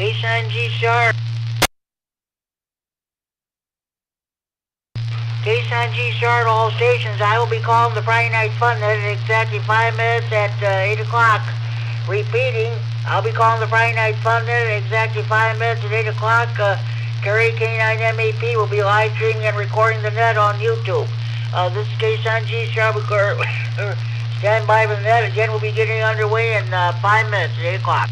KSNG sharp. KSNG sharp, all stations. I will be calling the Friday Night Fun at exactly 5 minutes at 8 o'clock. Repeating, I'll be calling the Friday Night Fun at exactly 5 minutes at 8 o'clock. Kerry K9MAP will be live streaming and recording the net on YouTube. This is KSNG sharp. Stand by for the net. Again, we'll be getting underway in 5 minutes at 8 o'clock.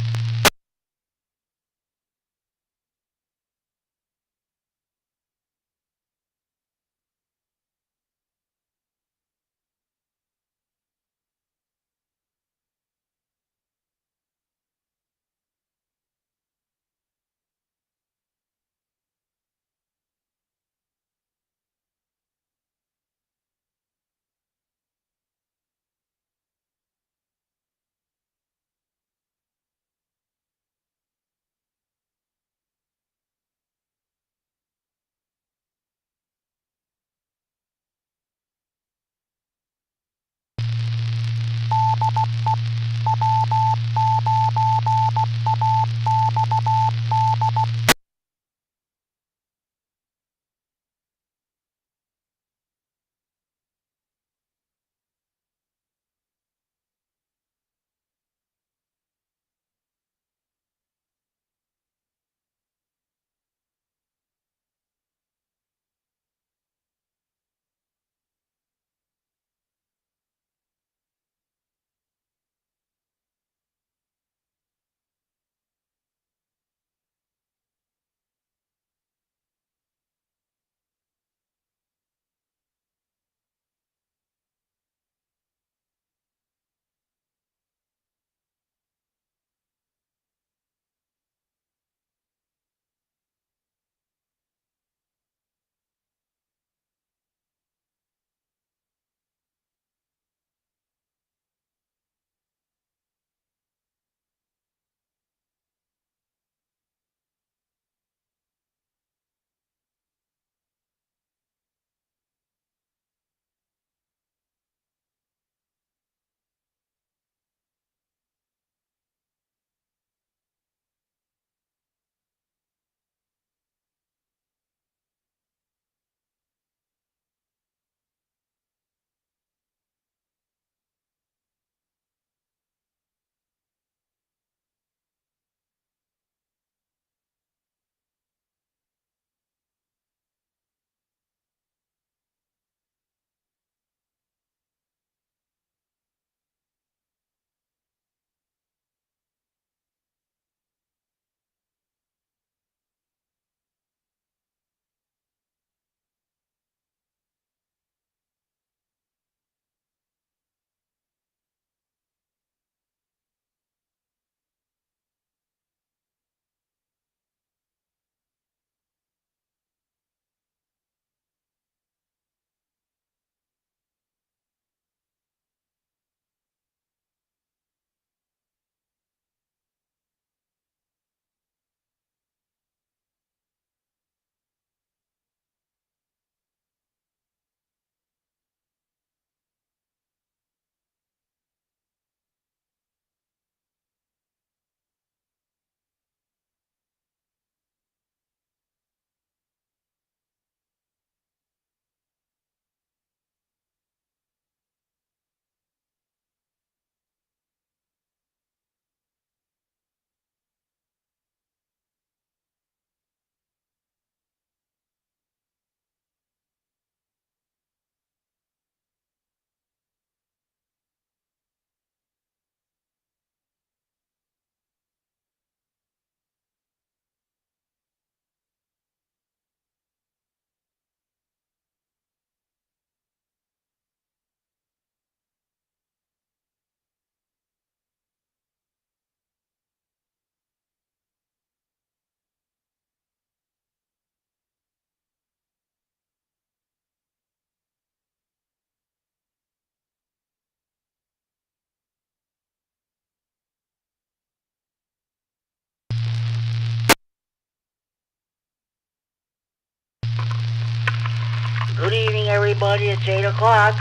Good evening, everybody. It's 8 o'clock.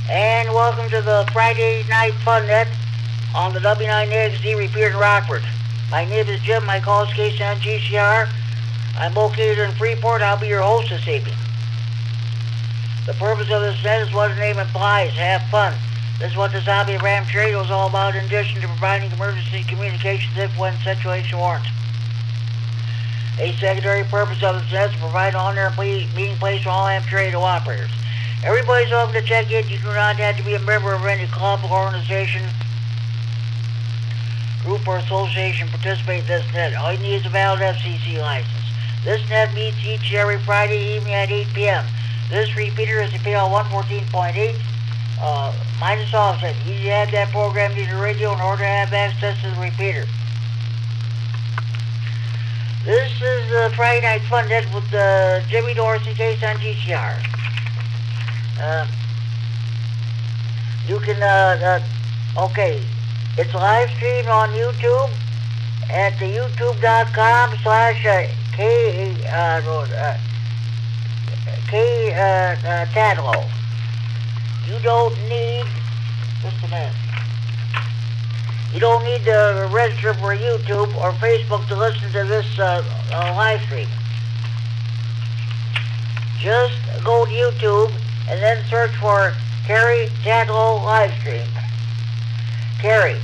And welcome to the Friday Night Fun Net on the W9XD repeater in Rockford. My name is Jim. My call is case on GCR. I'm located in Freeport. I'll be your host this evening. The purpose of this net is what the name implies, have fun. This is what the zombie ram trade was all about, in addition to providing emergency communications if when situation warrants. A secondary purpose of this net is to provide an on-air meeting place for all trade operators. Everybody's welcome to check in. You do not have to be a member of any club, organization, group, or association to participate in this net. All you need is a valid FCC license. This net meets each and every Friday evening at 8 p.m. This repeater is the PL 114.8 minus offset. You need to have that programmed to your radio in order to have access to the repeater. This is the Friday Night Fun Net with Jimmy Dorsey, case on GCR. You can, okay, it's live streamed on YouTube at the youtube.com/K Tatlow. You don't need, just a minute. You don't need to register for YouTube or Facebook to listen to this live stream. Just go to YouTube and then search for Kerry Tatlow live stream. Kerry,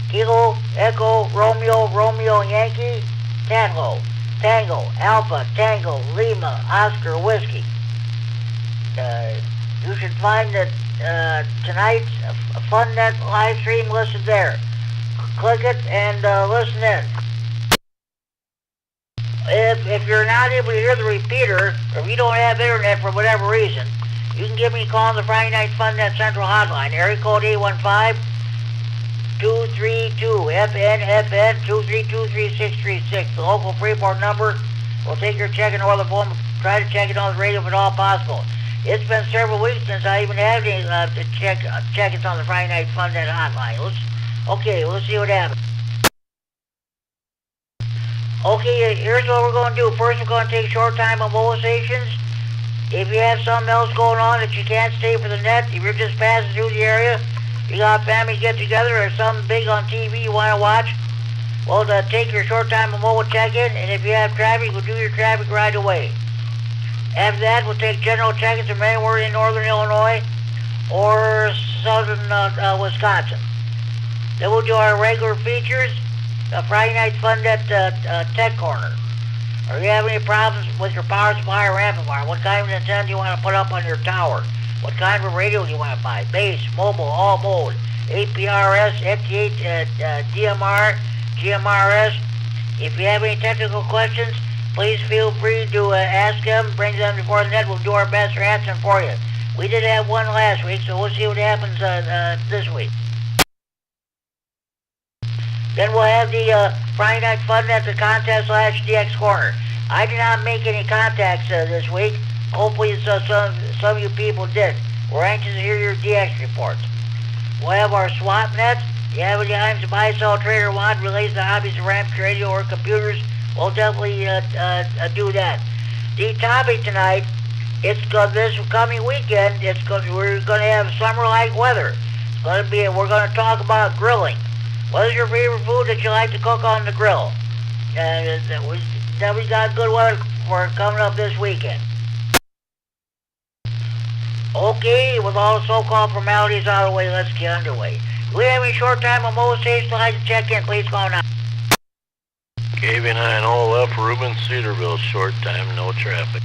Kilo, Echo, Romeo, Romeo, Yankee, Tatlow, Tango, Alpha, Tango, Lima, Oscar, Whiskey. You should find that tonight's FunNet live stream listed there. Click it and listen in. If you're not able to hear the repeater, or if you don't have internet for whatever reason, you can give me a call on the Friday Night FunNet Central Hotline, area code 815-232-FN, 232-3636. The local Freeport number will take your check and order the phone. Try to check it on the radio if at all possible. It's been several weeks since I even had any check it on the Friday Night FunNet Hotline. Let's see what happens. Okay, here's what we're going to do. First, we're going to take short time mobilizations. If you have something else going on that you can't stay for the net, if you're just passing through the area, you got family get together or something big on TV you want to watch, well, take your short time mobile check-in, and if you have traffic, we'll do your traffic right away. After that, we'll take general check-ins from anywhere in northern Illinois or southern Wisconsin. Then we'll do our regular features, Friday Night FunNet Tech Corner. Or if you have any problems with your power supply or amplifier, what kind of antenna do you want to put up on your tower? What kind of radio do you want to buy? Base, mobile, all mode, APRS, FT8, DMR, GMRS. If you have any technical questions, please feel free to ask them, bring them before the net. We'll do our best to answer them for you. We did have one last week, so we'll see what happens this week. Then we'll have the Friday Night FunNet, the contest/DX Corner. I did not make any contacts this week. Hopefully some of you people did. We're anxious to hear your DX reports. We'll have our swap nets. If you have any items to buy, sell, trade, or want related to hobbies of ramps, radio, or computers, we'll definitely do that. The topic tonight, this coming weekend, we're going to have summer-like weather. We're going to talk about grilling. What is your favorite food that you like to cook on the grill? We got good weather for coming up this weekend. Okay, with all the so-called formalities out of the way, let's get underway. Do we have any short time on most stations like to check in? Please call now. KB9 OLF, Reuben, Cedarville, short time, no traffic.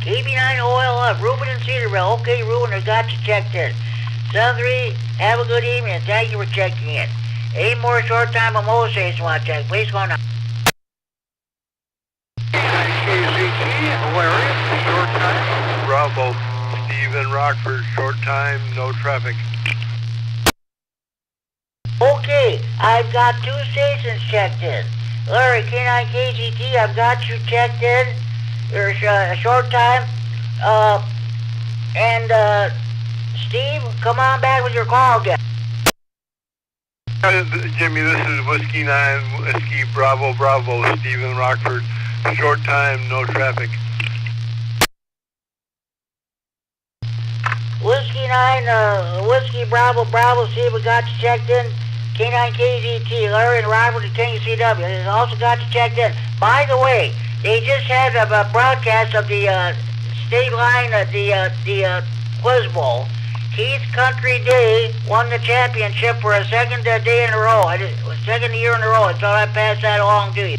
KB9 OLF, Reuben in Cedarville. Okay, Reuben, I got you checked in. 7-3, have a good evening, and thank you for checking in. Any more short time on most stations want to check? Please call now. KZT, Larry, short time. Bravo, Steve in Rockford, short time, no traffic. Okay, I've got 2 stations checked in. Larry, K9 KGT, I've got you checked in. There's a short time. And Steve, come on back with your call again. Jimmy, this is Whiskey 9, Whiskey Bravo, Bravo, Steve in Rockford. Short time, no traffic. Whiskey 9, Whiskey Bravo, Bravo, Steve, we got you checked in. K9 KZT, Larry and Robert at KCW. They also got you checked in. By the way, they just had a broadcast of the state line of the Quiz Bowl. Keith Country Day won the championship for a second day in a row. Second year in a row. I thought I'd pass that along to you.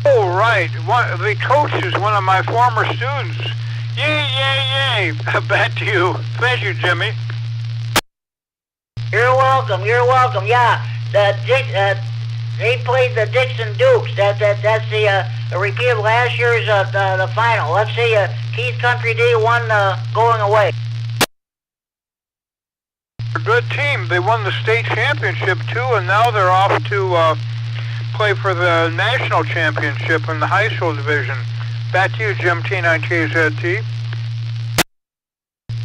Oh, right. The coach is one of my former students. Yay, yay, yay. Back to you. Thank you, Jimmy. You're welcome. You're welcome. Yeah, they played the Dixon Dukes. That's the repeat of last year's the final. Let's see. Keith Country Day won going away. A good team. They won the state championship too, and now they're off to play for the national championship in the high school division. Back to you, Jim, T9KZT.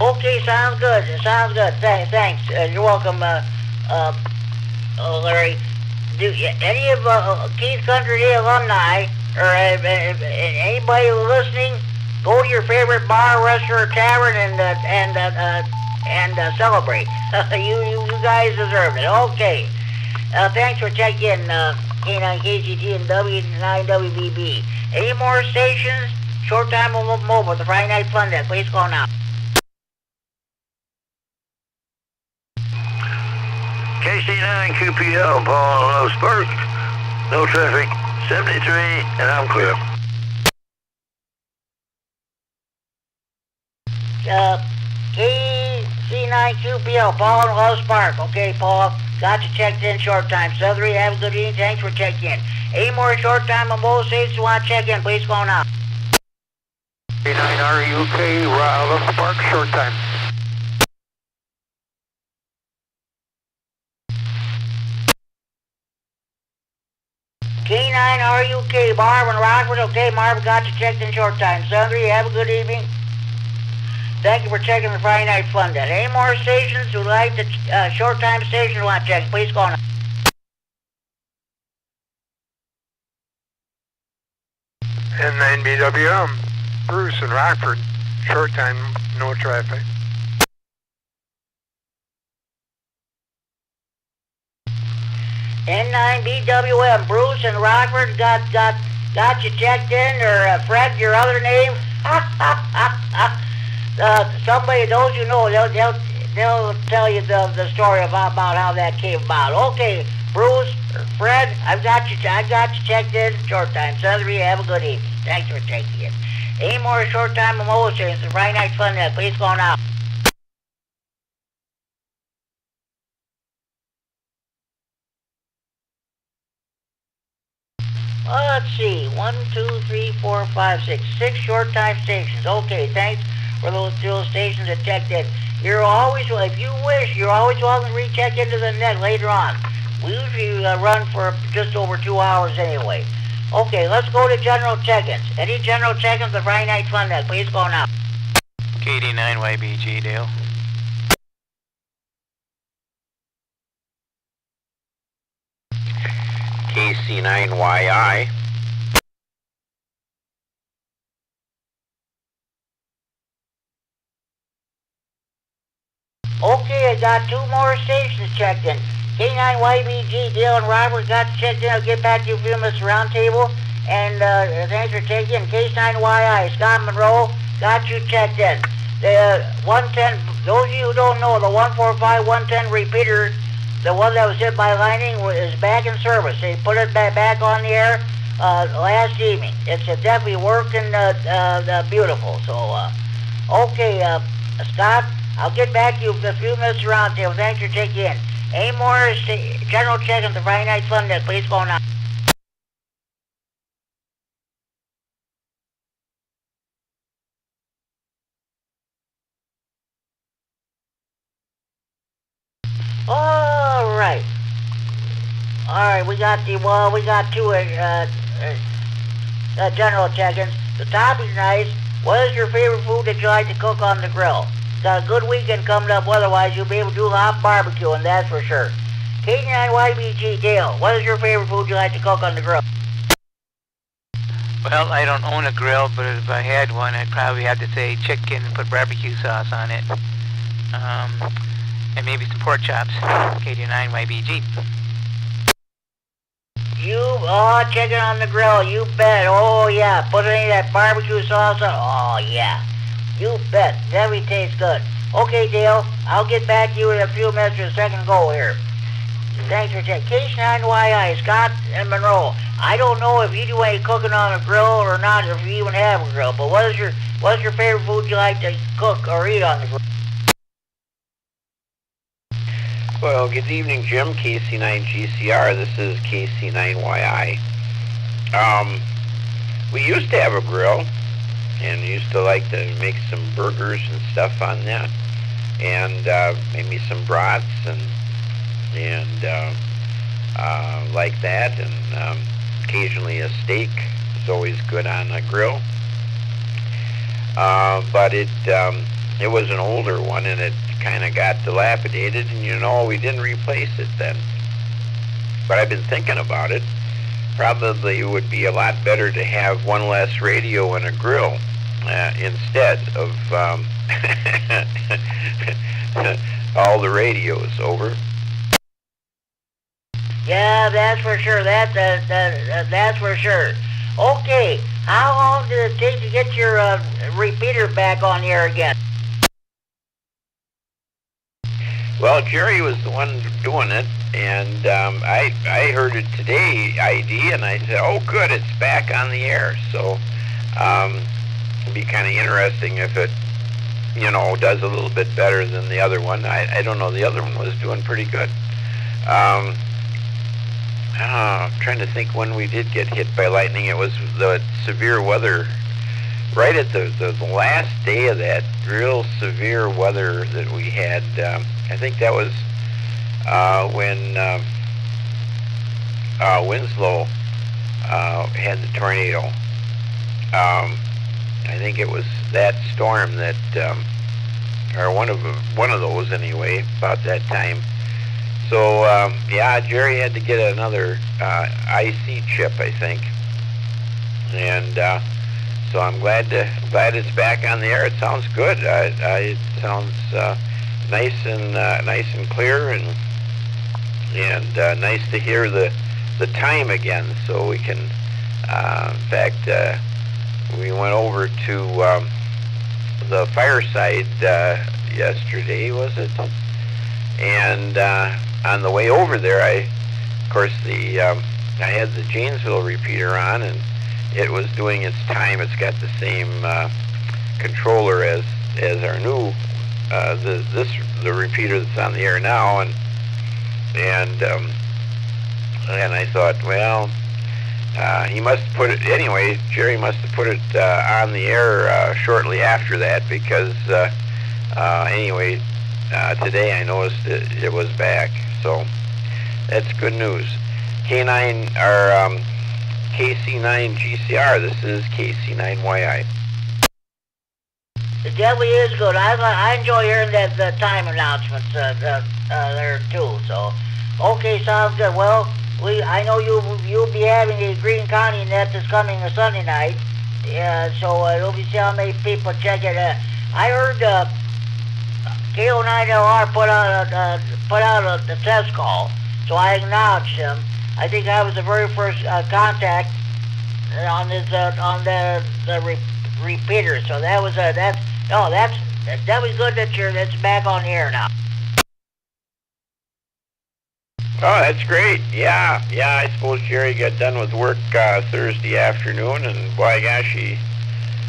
Okay, sounds good. Sounds good. Thanks. You're welcome, Larry. Do any of Keith Country Day alumni or anybody listening go to your favorite bar, restaurant, or tavern and celebrate? you guys deserve it. Okay. Thanks for checking in, K9 KGT and W9WBB. Any more stations? Short time mobile, the Friday Night Fun Day. Please call now. KC9 QPL, Paul, Low Spark. No traffic, 73, and I'm clear. KC9 QPL, Paul and Low Spark. Okay, Paul, got you checked in short time. Southern, have a good evening. Thanks for checking in. Any more short time on both states you want to check in? Please call now. K9RUK, Low Spark, short time. K9RUK, Marvin Rockford. Okay, Marvin, got you checked in short time. Southern, have a good evening. Thank you for checking the Friday Night Fun Day. Any more stations who like the short time station who want to check? Please call now. N9BWM, Bruce and Rockford, short time, no traffic. N9BWM, Bruce and Rockford got you checked in, or Fred, your other name? Somebody, those you know, they'll tell you the story about how that came about. Okay, Bruce, Fred, I got you checked in short time. Southern, have a good evening. Thanks for taking it. Any more short time emotions? The Friday Night Fun Day. Please call now. Let's see. 1, 2, 3, 4, 5, 6. 6 short time stations. Okay, thanks for those stations that checked in. You're always, if you wish, you're always welcome to recheck into the net later on. We usually run for just over 2 hours anyway. Okay, let's go to general check-ins. Any general check-ins the Friday Night Fun Day? Please go now. KD9YBG, Dale. KC9YI. Okay, I got 2 more stations checked in. K9YBG, Dale and Robert got checked in. I'll get back to you in a few minutes round table. And thanks for taking in. K9YI, Scott Monroe, got you checked in. The 110, those of you who don't know, the 145-110 repeater, the one that was hit by lightning, is back in service. They put it back on the air last evening. It's definitely working beautiful. So, okay, Scott, I'll get back to you in a few minutes around table. Thanks for taking in. Any more general check on the Friday Night Fun Day? Please go now. All right, we got 2 general check-ins. The topic tonight is, what is your favorite food that you like to cook on the grill? Got a good weekend coming up, otherwise you'll be able to do a hot barbecue, and that's for sure. K9YBG, Dale, what is your favorite food you like to cook on the grill? Well, I don't own a grill, but if I had one, I'd probably have to say chicken and put barbecue sauce on it. And maybe some pork chops. KD9YBG. Chicken on the grill, you bet. Oh, yeah. Put any of that barbecue sauce on. Oh, yeah. You bet. Everything tastes good. Okay, Dale. I'll get back to you in a few minutes for a second go here. Thanks for checking. K9YI, Scott and Monroe. I don't know if you do any cooking on a grill or not, if you even have a grill, but what's your favorite food you like to cook or eat on the grill? Well, good evening, Jim. KC9GCR. This is KC9YI. We used to have a grill, and used to like to make some burgers and stuff on that, and maybe some brats and like that, and occasionally a steak is always good on a grill. But it was an older one, and it kind of got dilapidated, and we didn't replace it then. But I've been thinking about it. Probably it would be a lot better to have one less radio and a grill instead of all the radios. Over. Yeah, that's for sure. That's for sure. Okay, how long did it take to get your repeater back on the air again? Well, Jerry was the one doing it, and I heard it today, ID, and I said, oh, good, it's back on the air. So it'd be kind of interesting if it, does a little bit better than the other one. I don't know, the other one was doing pretty good. I'm trying to think when we did get hit by lightning. It was the severe weather, right at the last day of that real severe weather that we had. I think that was when Winslow had the tornado. I think it was that storm that, or one of those anyway, about that time. So yeah, Jerry had to get another IC chip, I think, and so I'm glad it's back on the air. It sounds good. It sounds nice and clear, and nice to hear the time again. So we can, in fact, we went over to the fireside yesterday, was it? And on the way over there, I had the Janesville repeater on, and it was doing its time. It's got the same controller as our new the repeater that's on the air now, and I thought, well, he must put it anyway. Jerry must have put it on the air shortly after that, because anyway, today I noticed it was back. So that's good news. K9 or KC9GCR. This is KC9YI. It definitely is good. I enjoy hearing the time announcements there too. So, okay, sounds good. Well, I know you'll be having a Green County net this coming Sunday night. So you'll be seeing how many people check it. I heard KO9LR put out a test call, so I acknowledged him. I think I was the very first contact on this on the repeater. So that was that was good that that's back on the air now. Oh, that's great. Yeah. I suppose Jerry got done with work Thursday afternoon, and by gosh, he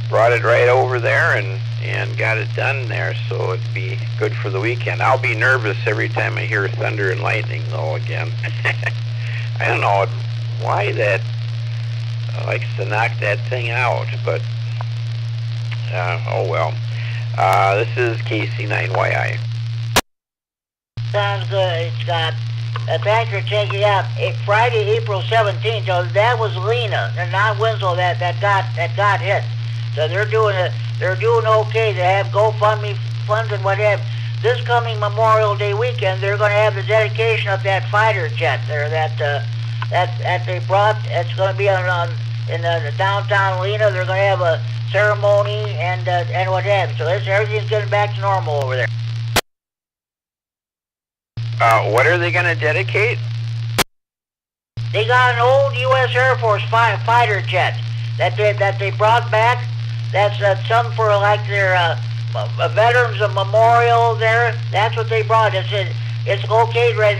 brought it right over there and got it done there. So it'd be good for the weekend. I'll be nervous every time I hear thunder and lightning, though. Again, I don't know why that likes to knock that thing out, but oh well. This is KC9YI. Sounds good, Scott. Thanks for checking out. Friday, April 17th. So that was Lena, and not Winslow that got hit. So they're doing okay. They have GoFundMe funds and whatever. This coming Memorial Day weekend, they're going to have the dedication of that fighter jet there that they brought. It's going to be on in downtown Lena. They're going to have a ceremony and what have you. So everything's getting back to normal over there. What are they going to dedicate? They got an old U.S. Air Force fighter jet that they brought back. That's some for like their veterans memorial there. That's what they brought. It's located right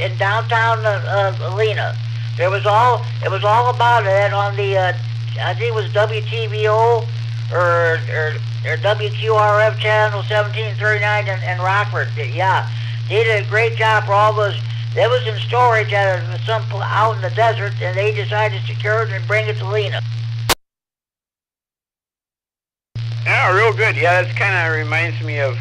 in downtown Lena. It was all about it on the I think it was WTVO or WQRF channel 1739 in Rockford. Yeah, they did a great job for all those. That was in storage out in the desert, and they decided to secure it and bring it to Lena. Yeah, real good. Yeah, that kind of reminds me of,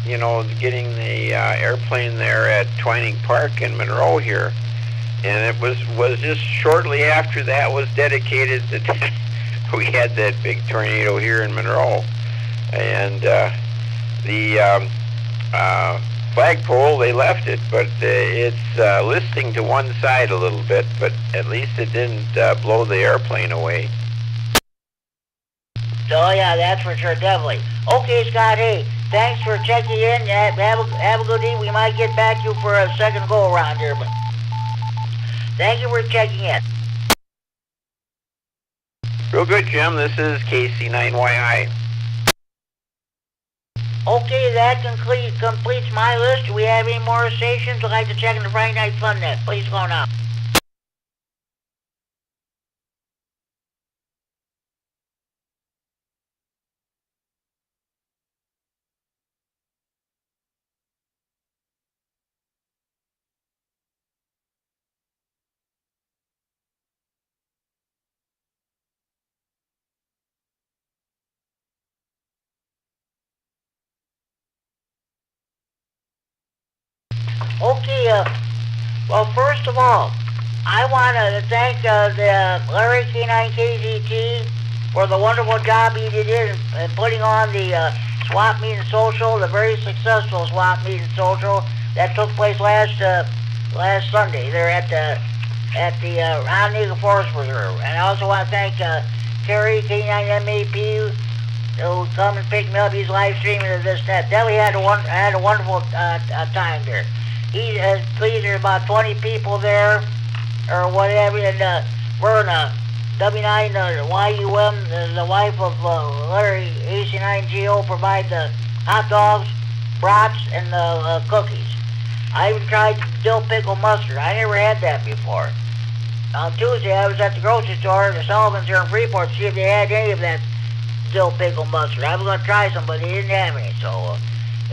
you know, getting the airplane there at Twining Park in Monroe here. And it was just shortly after that was dedicated that we had that big tornado here in Monroe. And the flagpole, they left it, but it's listing to one side a little bit, but at least it didn't blow the airplane away. So yeah, that's for sure, definitely. Okay, Scott, hey, thanks for checking in. Have a good day. We might get back to you for a second go-around here, but thank you for checking in. Real good, Jim. This is KC9YI. Okay, that completes my list. Do we have any more stations? I'd like to check in the Friday Night Fun Net. Please go now. Okay, well, first of all, I want to thank the Larry K9KZT for the wonderful job he did in putting on the swap meet and social, the very successful swap meet and social that took place last Sunday there at the Onondaga Forest Preserve. And I also want to thank Kerry K9MAP who come and pick me up. He's live streaming this that. Definitely had a wonderful time there. There's about 20 people there, or whatever, and Verna, W9 YUM, the wife of Larry, AC9GO, provide the hot dogs, brats, and the cookies. I even tried dill pickle mustard. I never had that before. On Tuesday, I was at the grocery store, the Sullivan's here in Freeport, to see if they had any of that dill pickle mustard. I was going to try some, but they didn't have any, so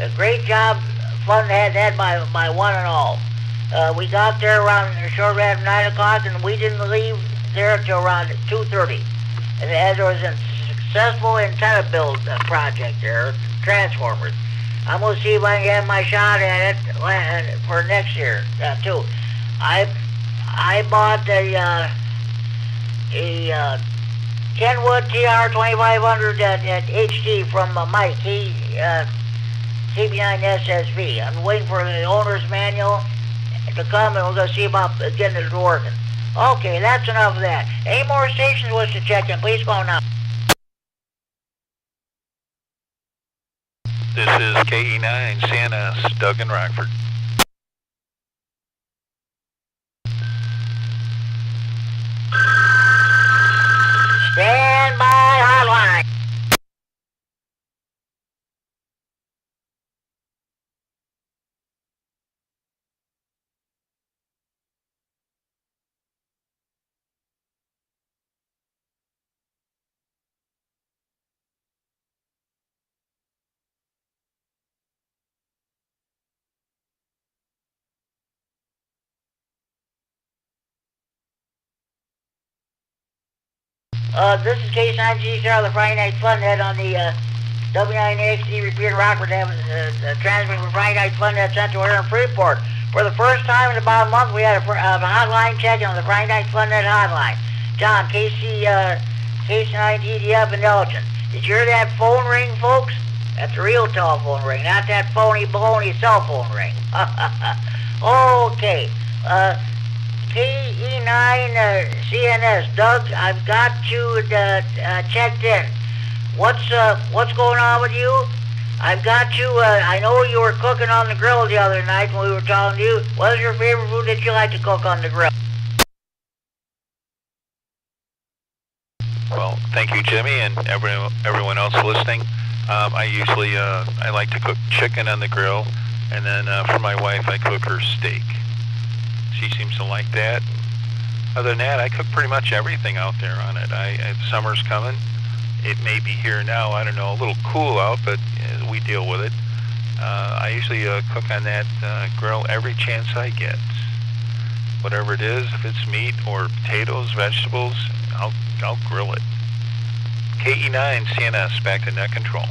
a great job. Fun had my one and all. We got there around short around 9 o'clock, and we didn't leave there until around 2:30. And as there was a successful antenna build project there, transformers. I'm gonna see if I can have my shot at it for next year too. I bought a Kenwood TR2500 at HT from Mike. He CB9SSV. I'm waiting for the owner's manual to come, and we're going to see about getting it working. Okay, that's enough of that. Any more stations wish to check in? Please go now. This is KE9 CNS, Doug in Rockford. Stand by hotline. This is K9GCR, the Friday Night Fun Net on the W9AXD repeater Rockford transmitting from Friday Night Fun Net Central here in Freeport. For the first time in about a month, we had a hotline check-in on the Friday Night Fun Net hotline. John, KC9GDF in Elgin. Did you hear that phone ring, folks? That's a real telephone ring, not that phony baloney cell phone ring. Okay. KE9 CNS. Doug, I've got you checked in. What's going on with you? I've got you, I know you were cooking on the grill the other night when we were talking to you. What is your favorite food that you like to cook on the grill? Well, thank you, Jimmy, and everyone else listening. I usually I like to cook chicken on the grill, and then for my wife, I cook her steak. She seems to like that. Other than that, I cook pretty much everything out there on it. Summer's coming. It may be here now, I don't know, a little cool out, but we deal with it. I usually cook on that grill every chance I get. Whatever it is, if it's meat or potatoes, vegetables, I'll grill it. KE9 CNS, back to net control.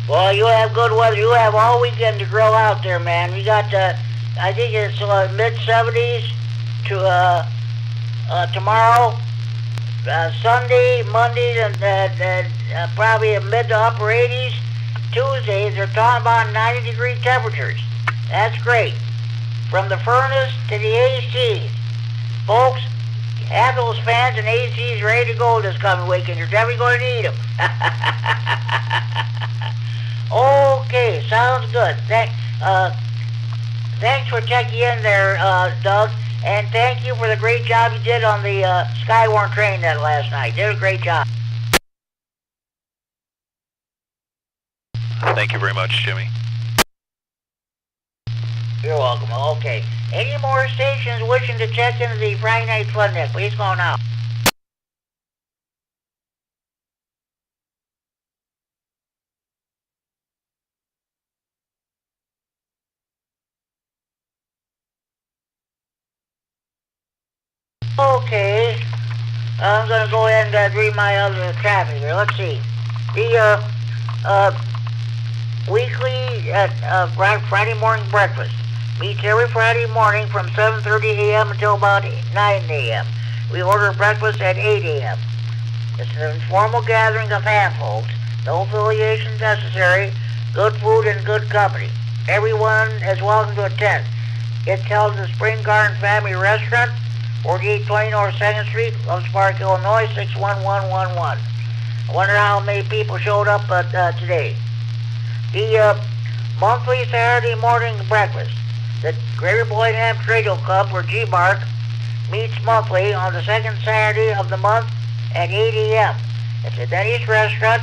Well, you have good weather. You have all weekend to grill out there, man. We got, I think it's mid-70s to tomorrow. Sunday, Monday, and probably mid to upper 80s. Tuesday, they're talking about 90-degree temperatures. That's great. From the furnace to the AC. Folks, have those fans and ACs ready to go this coming weekend. You're definitely going to need them. Okay, sounds good. Thanks for checking in there, Doug. And thank you for the great job you did on the Skywarn train that last night. Did a great job. Thank you very much, Jimmy. You're welcome. Okay. Any more stations wishing to check into the Friday Night Fun Net, please go now. Okay, I'm going to go ahead and read my other traffic here. Let's see. The weekly Friday morning breakfast meets every Friday morning from 7:30 a.m. until about 9 a.m. We order breakfast at 8 a.m. It's an informal gathering of handfuls. No affiliations necessary. Good food and good company. Everyone is welcome to attend. It's held in the Spring Garden Family Restaurant, 4820 North 2nd Street, Loves Park, Illinois, 61111. I wonder how many people showed up today. The monthly Saturday morning breakfast. The Greater Boydenham Radio Club, or G-Bark, meets monthly on the second Saturday of the month at 8 a.m. It's a Denny's restaurant,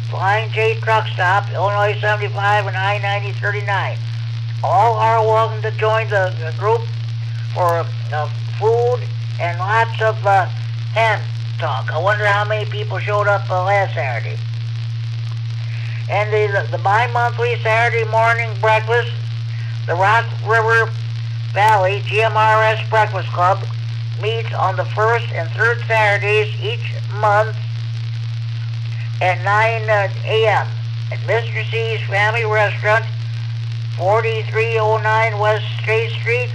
Flying J Truck Stop, Illinois 75 and I-9039. All are welcome to join the group for food and lots of hand talk. I wonder how many people showed up last Saturday. And the bi-monthly Saturday morning breakfast, the Rock River Valley GMRS Breakfast Club meets on the first and third Saturdays each month at 9 a.m. at Mr. C's Family Restaurant, 4309 West State Street,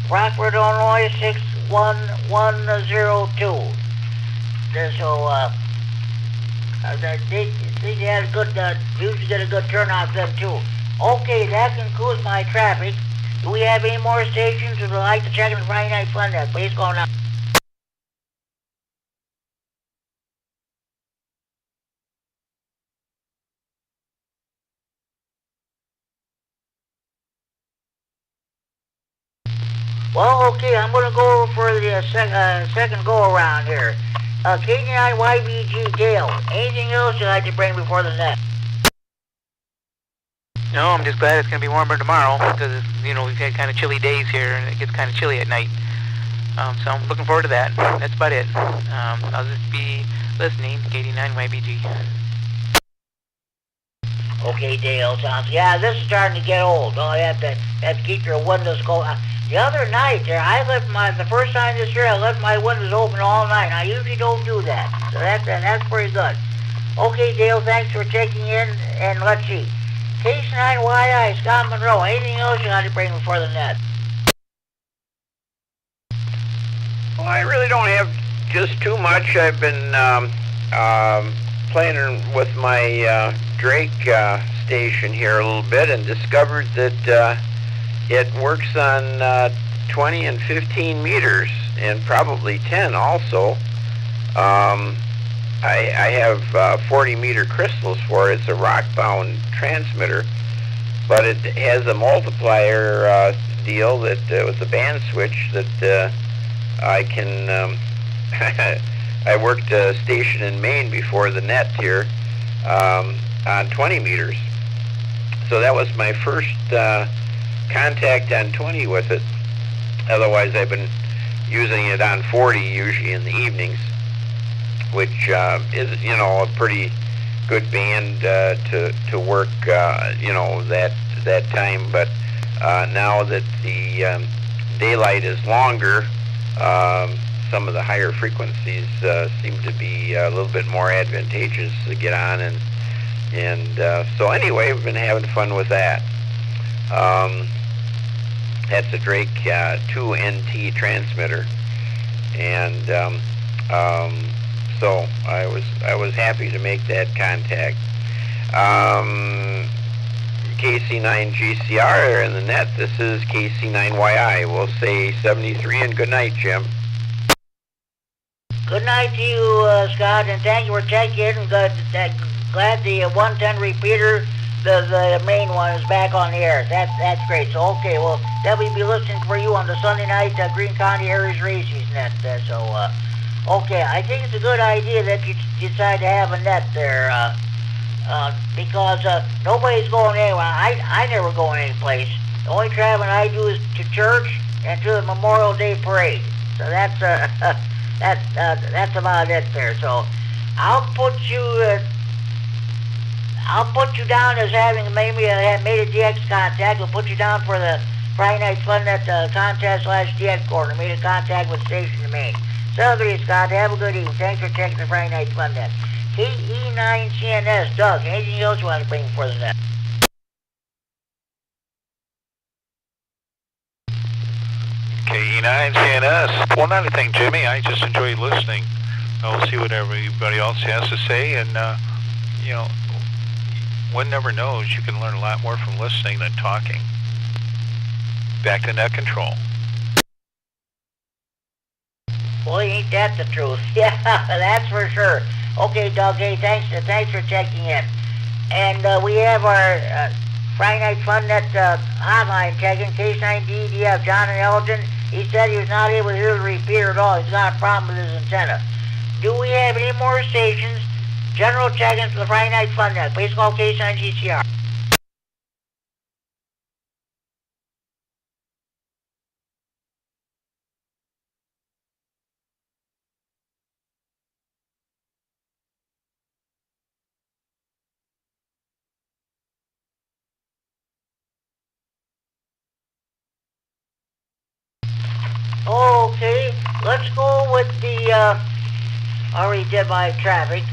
Rockford, Illinois, 61102. So, they had a good, usually get a good turnout then too. Okay, that concludes my traffic. Do we have any more stations who would like to check in the Friday Night Fun Net? Please go now. Well, okay, I'm going to go for the second go-around here. KD9 YBG Dale, anything else you'd like to bring before the net? No, I'm just glad it's going to be warmer tomorrow because, you know, we've had kind of chilly days here and it gets kind of chilly at night. So I'm looking forward to that. That's about it. I'll just be listening to KD9 YBG. Okay, Dale, sounds... Yeah, this is starting to get old. Oh, you have to keep your windows cold. The other night there, the first time this year, I left my windows open all night. I usually don't do that. So that's pretty good. Okay, Dale, thanks for checking in. And let's see. Case 9YI, Scott Monroe. Anything else you got to bring before the net? Well, I really don't have just too much. I've been playing with my Drake station here a little bit and discovered that it works on 20 and 15 meters, and probably 10 also. I have 40-meter crystals for it. It's a rock-bound transmitter, but it has a multiplier deal that with the band switch that I can. I worked a station in Maine before the net here on 20 meters, so that was my first contact on 20 with it. Otherwise, I've been using it on 40 usually in the evenings, which is, a pretty good band to work, that time. But now that the daylight is longer, some of the higher frequencies seem to be a little bit more advantageous to get on, and so anyway, we've been having fun with that. That's a Drake 2NT transmitter, and so I was happy to make that contact. KC9GCR in the net. This is KC9YI. We'll say 73 and good night, Jim. Good night to you, Scott, and thank you for checking in. Glad the 110 repeater, the main one, is back on the air. That's great. So, okay, well, definitely be listening for you on the Sunday night Green County Aries Races net. Okay, I think it's a good idea that you decide to have a net there, because nobody's going anywhere. I never go any place. The only traveling I do is to church and to the Memorial Day parade. So that's about it there. So I'll put you down as having maybe made a DX contact. We'll put you down for the Friday Night Fun Net contest / DX corner. Made a contact with Station in Maine. So great, Scott. Have a good evening. Thanks for checking the Friday Night Fun Net. KE9CNS, Doug, anything else you want to bring for the net? KE9CNS. Well, not a thing, Jimmy. I just enjoy listening. I'll see what everybody else has to say, and one never knows. You can learn a lot more from listening than talking. Back to net control. Boy, ain't that the truth. Yeah, that's for sure. Okay, Doug, hey, thanks for checking in. And we have our Friday Night Fun Net hotline checking, case 9D. Do you have John and Elgin? He said he was not able to hear the repeater at all. He's got a problem with his antenna. Do we have any more stations? General check-in for the Friday Night Fun Net. Please call case 9 GCR. Okay, let's go with the, I already did my traffic.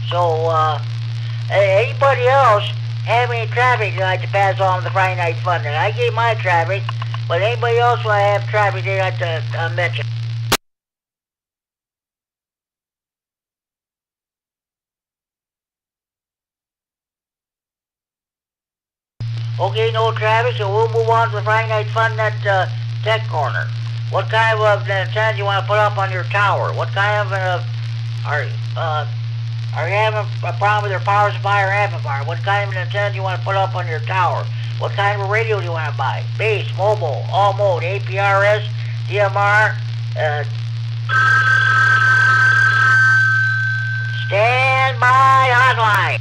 So, anybody else have any traffic they'd like to pass on to the Friday Night Fun Net? I gave my traffic, but anybody else will have traffic they'd like to mention? Okay, no traffic, so we'll move on to the Friday Night Fun Net tech corner. What kind of antenna do you want to put up on your tower? What kind of are you having a problem with your power supply or amplifier? What kind of an antenna do you want to put up on your tower? What kind of a radio do you want to buy? Base, mobile, all mode, APRS, DMR, stand by hotline.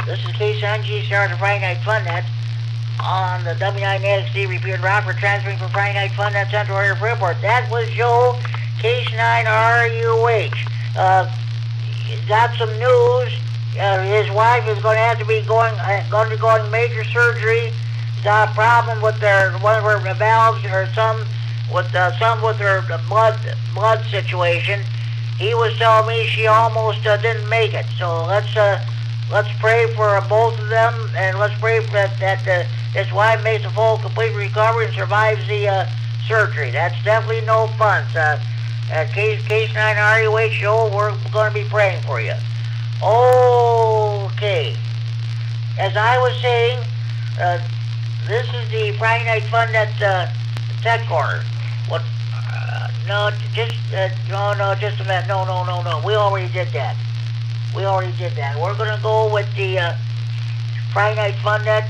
This is KCNG, Star of the Friday Night Fun Net on the W9NXT repeated route. We're transferring from Friday Night Fun Net Central Area for Airport. That was Joe, KC9RUH. Got some news. His wife is going to have to be going major surgery. Got a problem with one of her valves, or some with her blood situation. He was telling me she almost didn't make it. So let's pray for both of them, and let's pray for that his wife makes a full, complete recovery and survives the surgery. That's definitely no fun. Case 9 RUH show, we're going to be praying for you. Okay. As I was saying, this is the Friday Night Fun Net Tech Corner. What? No, just a minute. No. We already did that. We're going to go with the Friday Night Fun Net.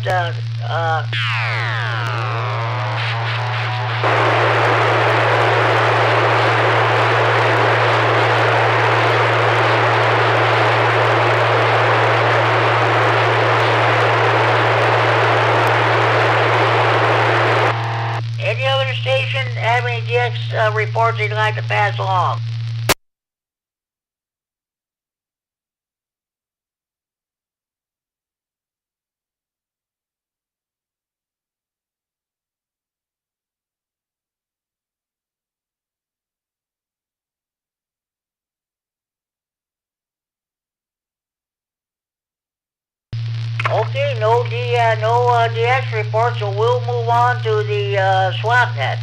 Any other station have any DX reports you'd like to pass along? Okay, no DX reports, so we'll move on to the SWAPnet.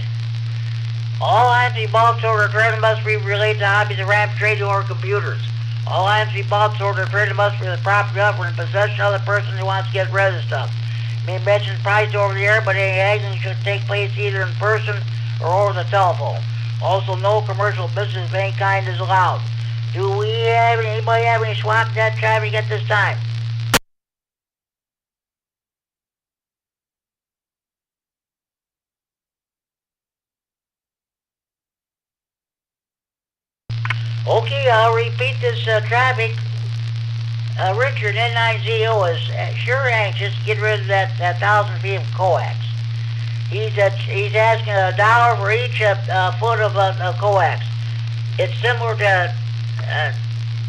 All IMC bulk order trading must be related to hobbies of RAM trading or computers. All IMC bulk order trading must be the property of or in possession of the person who wants to get rid of stuff. May mention price over the air, but any action should take place either in person or over the telephone. Also, no commercial business of any kind is allowed. Do we have anybody have any SWAPnet traffic at this time? Okay, I'll repeat this traffic. Richard N9ZO is sure anxious to get rid of that 1,000 feet of coax. He's asking $1 for each foot of coax. It's similar to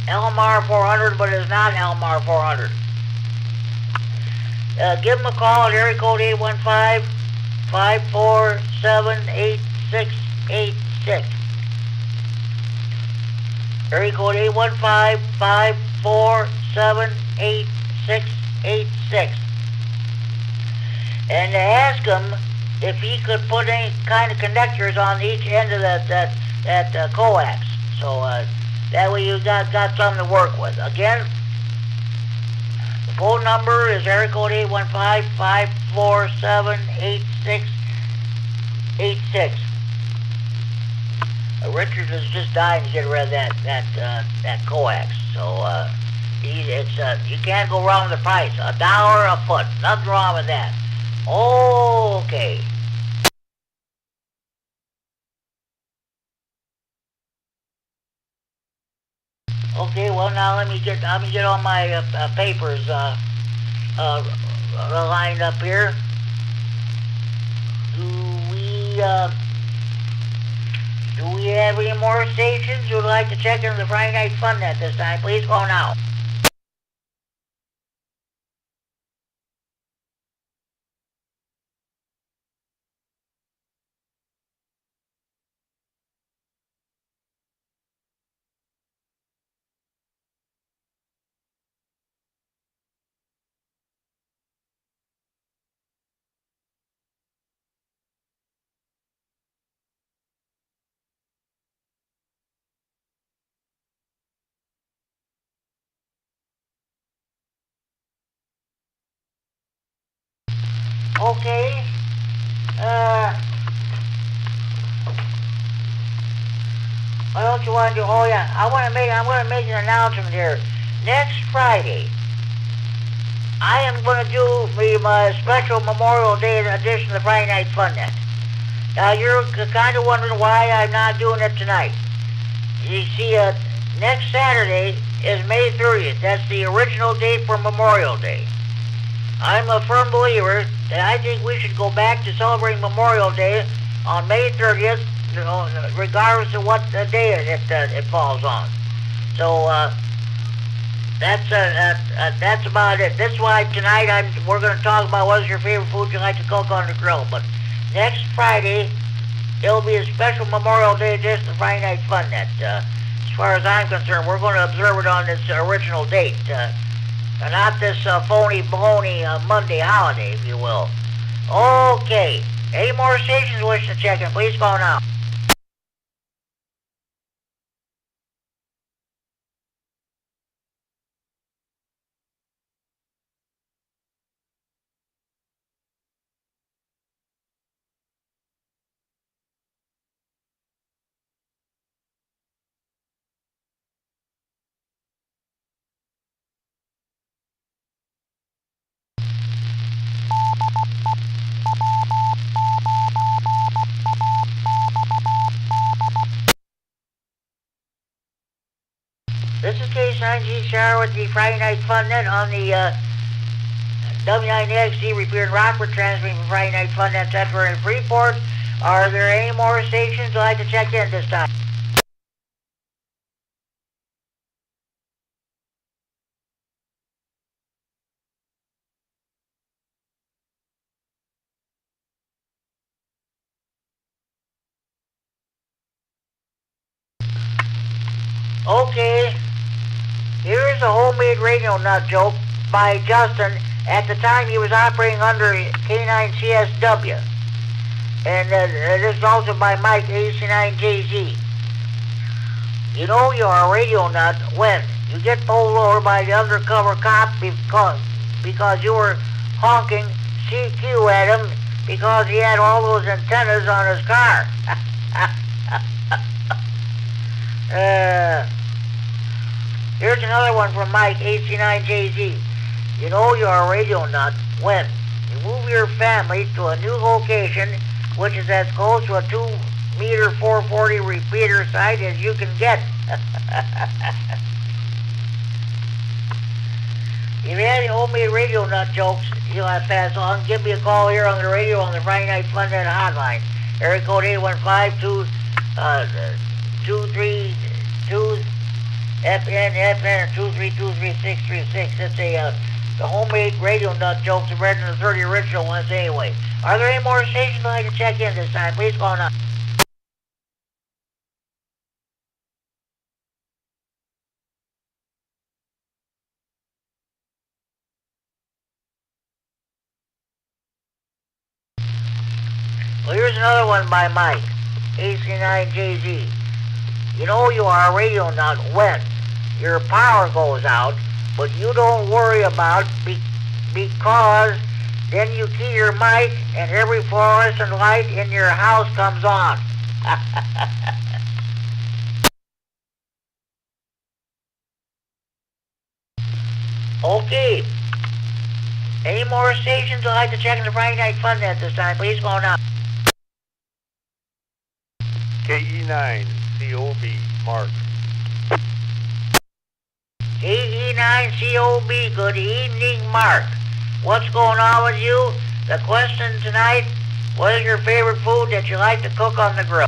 LMR 400, but it's not LMR 400. Give him a call at area code 815-547-8686. Area code 815-547-8686. And ask him if he could put any kind of connectors on each end of that coax. So that way you got something to work with. Again, the phone number is area code 815-547-8686. Richard is just dying to get rid of that coax. So you can't go wrong with the price. $1 a foot. Nothing wrong with that. Okay. Okay. Well, now let me get all my papers lined up here. Do we have any more stations who would like to check into the Friday Night Fun Net this time? Please go now. Okay. What else you want to do? Oh yeah, I'm gonna make an announcement here. Next Friday, I am gonna do my special Memorial Day edition of the Friday Night Fun Net. Now you're kind of wondering why I'm not doing it tonight. You see, next Saturday is May 30th. That's the original date for Memorial Day. I'm a firm believer that I think we should go back to celebrating Memorial Day on May 30th, regardless of what day it falls on. So that's about it. That's why tonight we're going to talk about what is your favorite food you like to cook on the grill. But next Friday, it'll be a special Memorial Day edition of Friday Night Fun. That, as far as I'm concerned, we're going to observe it on this original date, not this phony baloney Monday holiday, if you will. Okay. Any more stations wish to check in? Please call now. This is K9G Shower with the Friday Night Fun Net on the W9XD Repeater in Rockford, transmitting from Friday Night Fun Net Center in Freeport. Are there any more stations you'd like to check in this time? Okay. Here's a homemade radio nut joke by Justin at the time he was operating under K9CSW. And this is also by Mike, AC9JZ. You know you're a radio nut when you get pulled over by the undercover cop because you were honking CQ at him because he had all those antennas on his car. Here's another one from Mike, AC9JZ. You know you're a radio nut when you move your family to a new location, which is as close to a 2-meter 440 repeater site as you can get. If you have any homemade radio nut jokes you want to pass on, give me a call here on the radio on the Friday Night Fun Net hotline. Area code 815-232 FN 2323636. It's the homemade radio nut jokes are better than the 30 original ones anyway. Are there any more stations I'd like to check in this time? Please call now. Well, here's another one by Mike, AC9JZ. You know you are a radio nut when your power goes out, but you don't worry about because then you key your mic and every fluorescent light in your house comes on. Okay. Any more stations I'd like to check in the Friday Night Fun Net this time? Please go now. KE9COB, Mark. KE9COB, good evening, Mark. What's going on with you? The question tonight, what is your favorite food that you like to cook on the grill?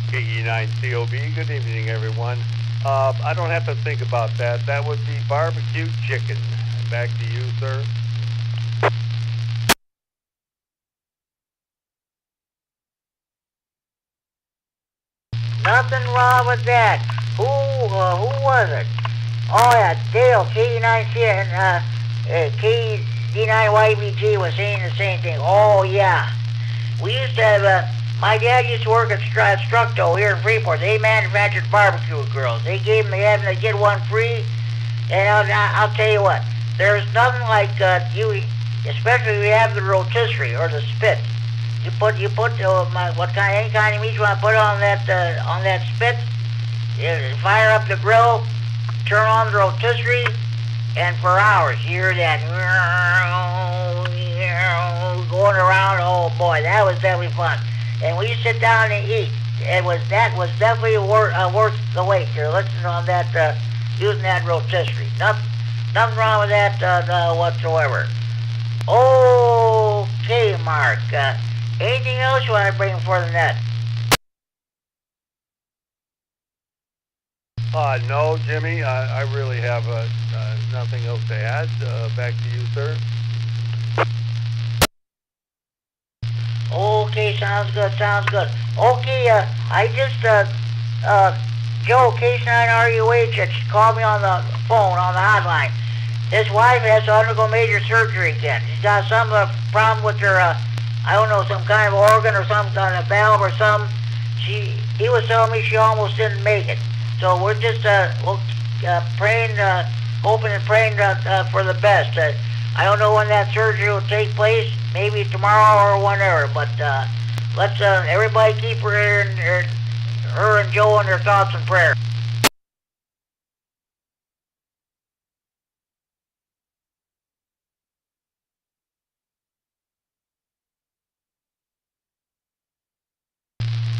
KE9COB, good evening, everyone. I don't have to think about that. That would be barbecue chicken. Back to you, sir. Nothing wrong with that. Who was it? Oh yeah, Dale, KD9YBG was saying the same thing. Oh yeah. We used to have, my dad used to work at Structo here in Freeport. They manufactured barbecue grills. They had them to get one free. And I'll tell you what, there's nothing like, especially if you have the rotisserie or the spit. You put any kind of meat you want to put on that spit. You fire up the grill, turn on the rotisserie, and for hours you hear that going around. Oh boy, that was definitely fun. And we sit down and eat. that was definitely worth the wait. You're listening on that, using that rotisserie. Nothing wrong with that whatsoever. Okay, Mark. Anything else you want to bring for the net? No, Jimmy, I really have nothing else to add. Back to you, sir. Okay, sounds good, sounds good. Okay, I just, Joe, K9RUH, just called me on the phone, on the hotline. His wife has to undergo major surgery again. She's got some problem with her, I don't know, some kind of organ or some kind of valve or something. He was telling me she almost didn't make it. So we're just, praying, hoping and praying for the best. I don't know when that surgery will take place, maybe tomorrow or whenever, but let's everybody keep her and Joe in their thoughts and prayers.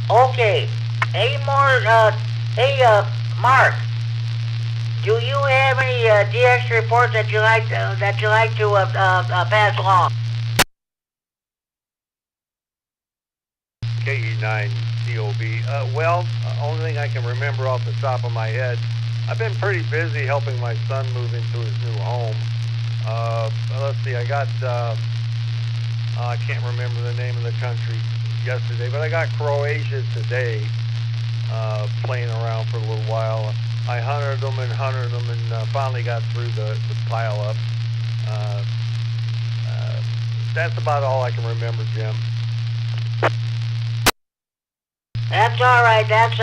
Okay. Any more, Mark, do you have any DX reports that you like to pass along? KE9COB. Well, only thing I can remember off the top of my head, I've been pretty busy helping my son move into his new home. Let's see, I got, I can't remember the name of the country yesterday, but I got Croatia today, playing around for a little while. I hunted them and finally got through the pile up. That's about all I can remember, Jim. That's all right. That's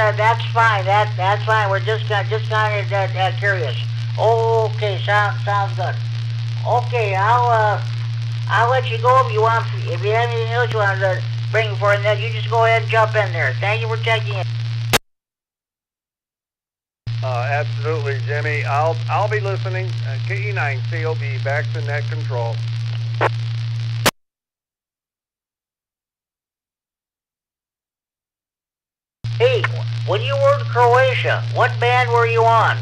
fine. That's fine. We're just kind of curious. Okay, sounds good. Okay, I'll let you go if you want. If you have anything else you want to bring for it, then you just go ahead and jump in there. Thank you for checking in. Absolutely, Jimmy. I'll be listening. KE9COB back to net control. Hey, when you were in Croatia, what band were you on?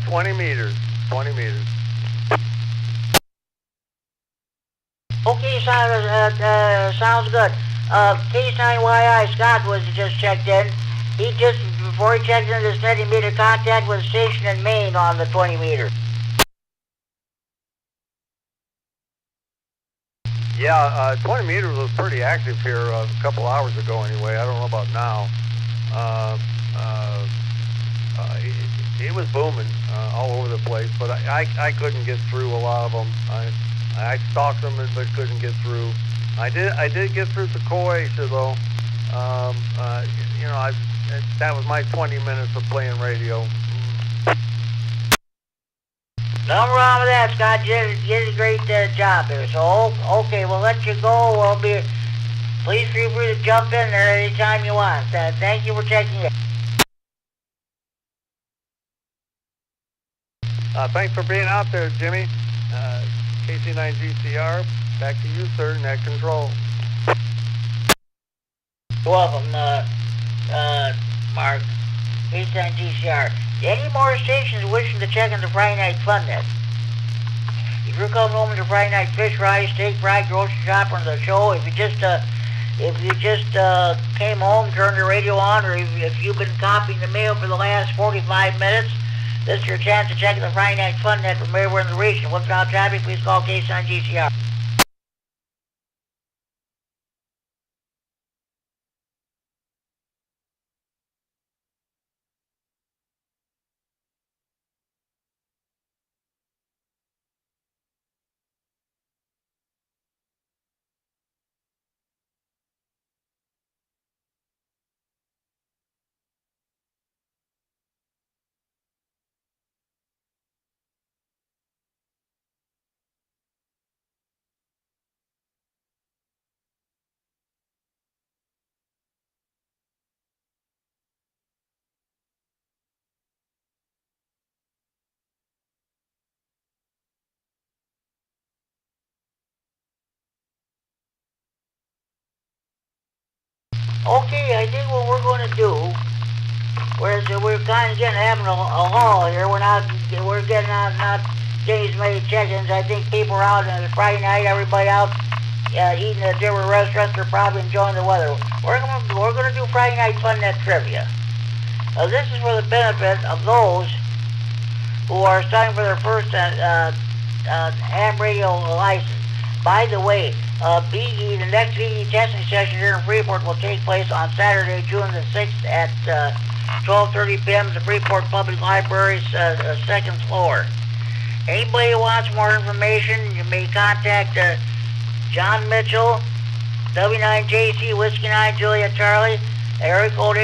20 meters. 20 meters. Okay, sounds good. K9YI Scott was just checked in. Before he checked in this net, he made a contact with a station in Maine on the 20 meter. Yeah, 20 meters was pretty active here a couple hours ago anyway. I don't know about now. It was booming all over the place, but I couldn't get through a lot of them. I stalked them, but couldn't get through. I did get through to Croatia though. That was my 20 minutes of playing radio. Nothing wrong with that, Scott. You did a great job there. So, okay, we'll let you go. Please feel free to jump in there anytime you want. Thank you for checking in. Thanks for being out there, Jimmy. KC9GCR, back to you, sir, net control. You're welcome, Mark. KC9GCR. Any more stations wishing to check into Friday Night Fun Net? If you're coming home to Friday Night Fish Fry, Steak Fry, grocery shop, or the show, if you just came home, turned the radio on, or if you've been copying the mail for the last 45 minutes, this is your chance to check in the Friday Night Fun Net from everywhere in the region. What's out traffic? Please call KC9GCR. Okay, I think what we're going to do, whereas we're kind of having a lull here, we're getting out, not getting as many check-ins. I think people are out on the Friday night, everybody out eating at different restaurants, they're probably enjoying the weather. We're going to do Friday Night Fun Net Trivia. This is for the benefit of those who are starting for their first ham radio license. By the way, BE, the next BE testing session here in Freeport will take place on Saturday, June the 6th at 12:30 p.m. at the Freeport Public Library's second floor. Anybody who wants more information, you may contact John Mitchell, W9JC, Whiskey 9, Juliet Charlie, area code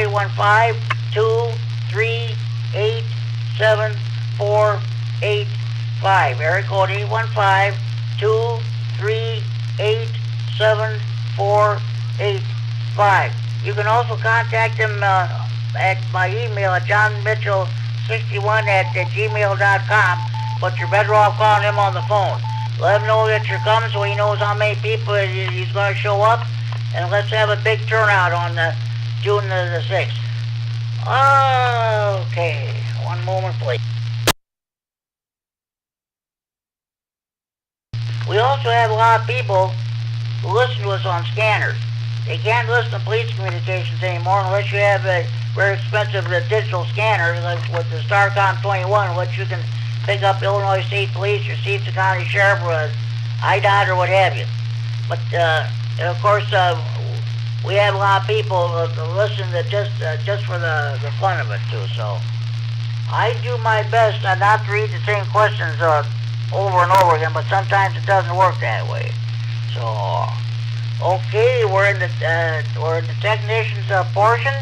815-238-7485. Area code 815-238-7485. You can also contact him at my email at johnmitchell61@gmail.com, but you're better off calling him on the phone. Let him know that you're coming so he knows how many people he's going to show up, and let's have a big turnout on June the 6th. Okay, one moment please. We also have a lot of people who listen to us on scanners. They can't listen to police communications anymore unless you have a very expensive digital scanner like with the Starcom 21, which you can pick up Illinois State Police, your Seneca County Sheriff, or IDOT, or what have you. But of course, we have a lot of people listen to just for the fun of it too. So I do my best not to read the same questions over and over again, but sometimes it doesn't work that way. So okay, we're in the technician's portion.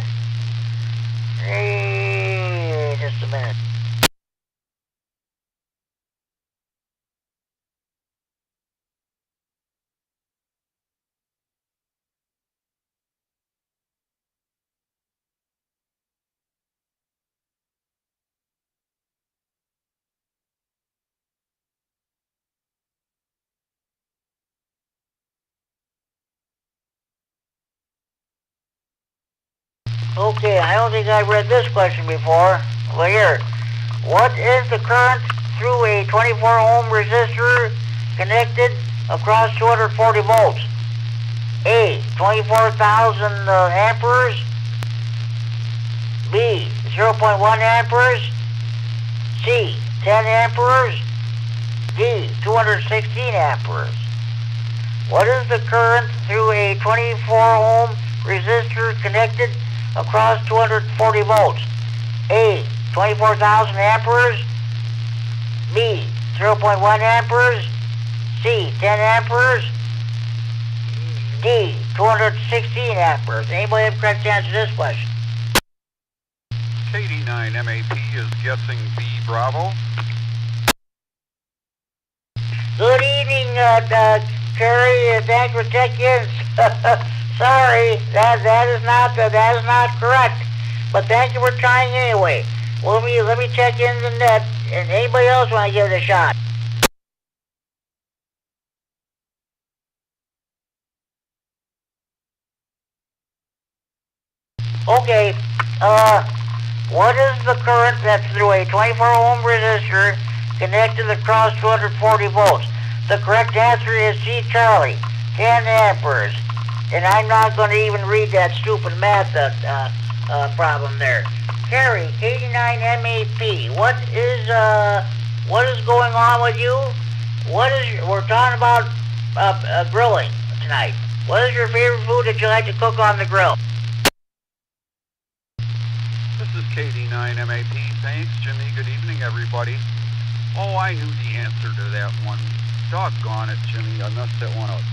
Hey, just a minute. Okay, I don't think I've read this question before. Well, here. What is the current through a 24-ohm resistor connected across 240 volts? A, 24,000 amperes. B, 0.1 amperes. C, 10 amperes. D, 216 amperes. What is the current through a 24-ohm resistor connected across 240 volts? A, 24,000 amperes. B, 0.1 amperes. C, 10 amperes. D, 216 amperes. Anybody have a correct answer to this question? KD9 MAP is guessing B, Bravo. Good evening, Kerry. Thanks for checking in. Sorry, that is not correct. But thank you for trying anyway. Well, let me check in the net, and anybody else want to give it a shot? Okay, what is the current that's through a 24-ohm resistor connected across 240 volts? The correct answer is C, Charlie, 10 amperes. And I'm not going to even read that stupid math problem there. Kerry, 89 MAP, what is going on with you? We're talking about grilling tonight. What is your favorite food that you like to cook on the grill? This is KD9 MAP. Thanks, Jimmy. Good evening, everybody. Oh, I knew the answer to that one. Doggone it, Jimmy. I messed that one up.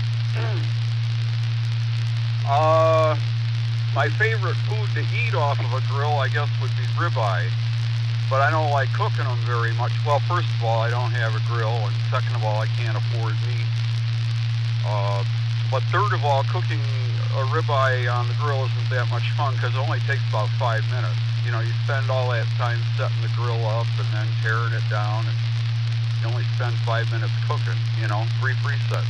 My favorite food to eat off of a grill, I guess, would be ribeye. But I don't like cooking them very much. Well, first of all, I don't have a grill, and second of all, I can't afford meat. But third of all, cooking a ribeye on the grill isn't that much fun because it only takes about 5 minutes. You know, you spend all that time setting the grill up and then tearing it down, and you only spend 5 minutes cooking, you know, 3 presets.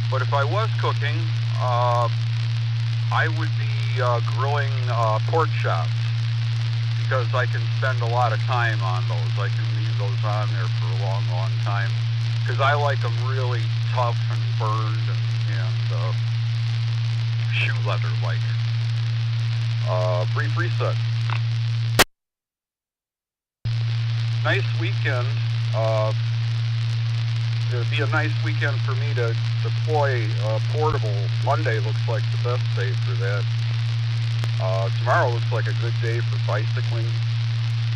But if I was cooking, I would be grilling pork chops because I can spend a lot of time on those. I can leave those on there for a long, long time because I like them really tough and burned and shoe leather like. Brief reset. Nice weekend. It'd be a nice weekend for me to deploy portable. Monday looks like the best day for that. Tomorrow looks like a good day for bicycling.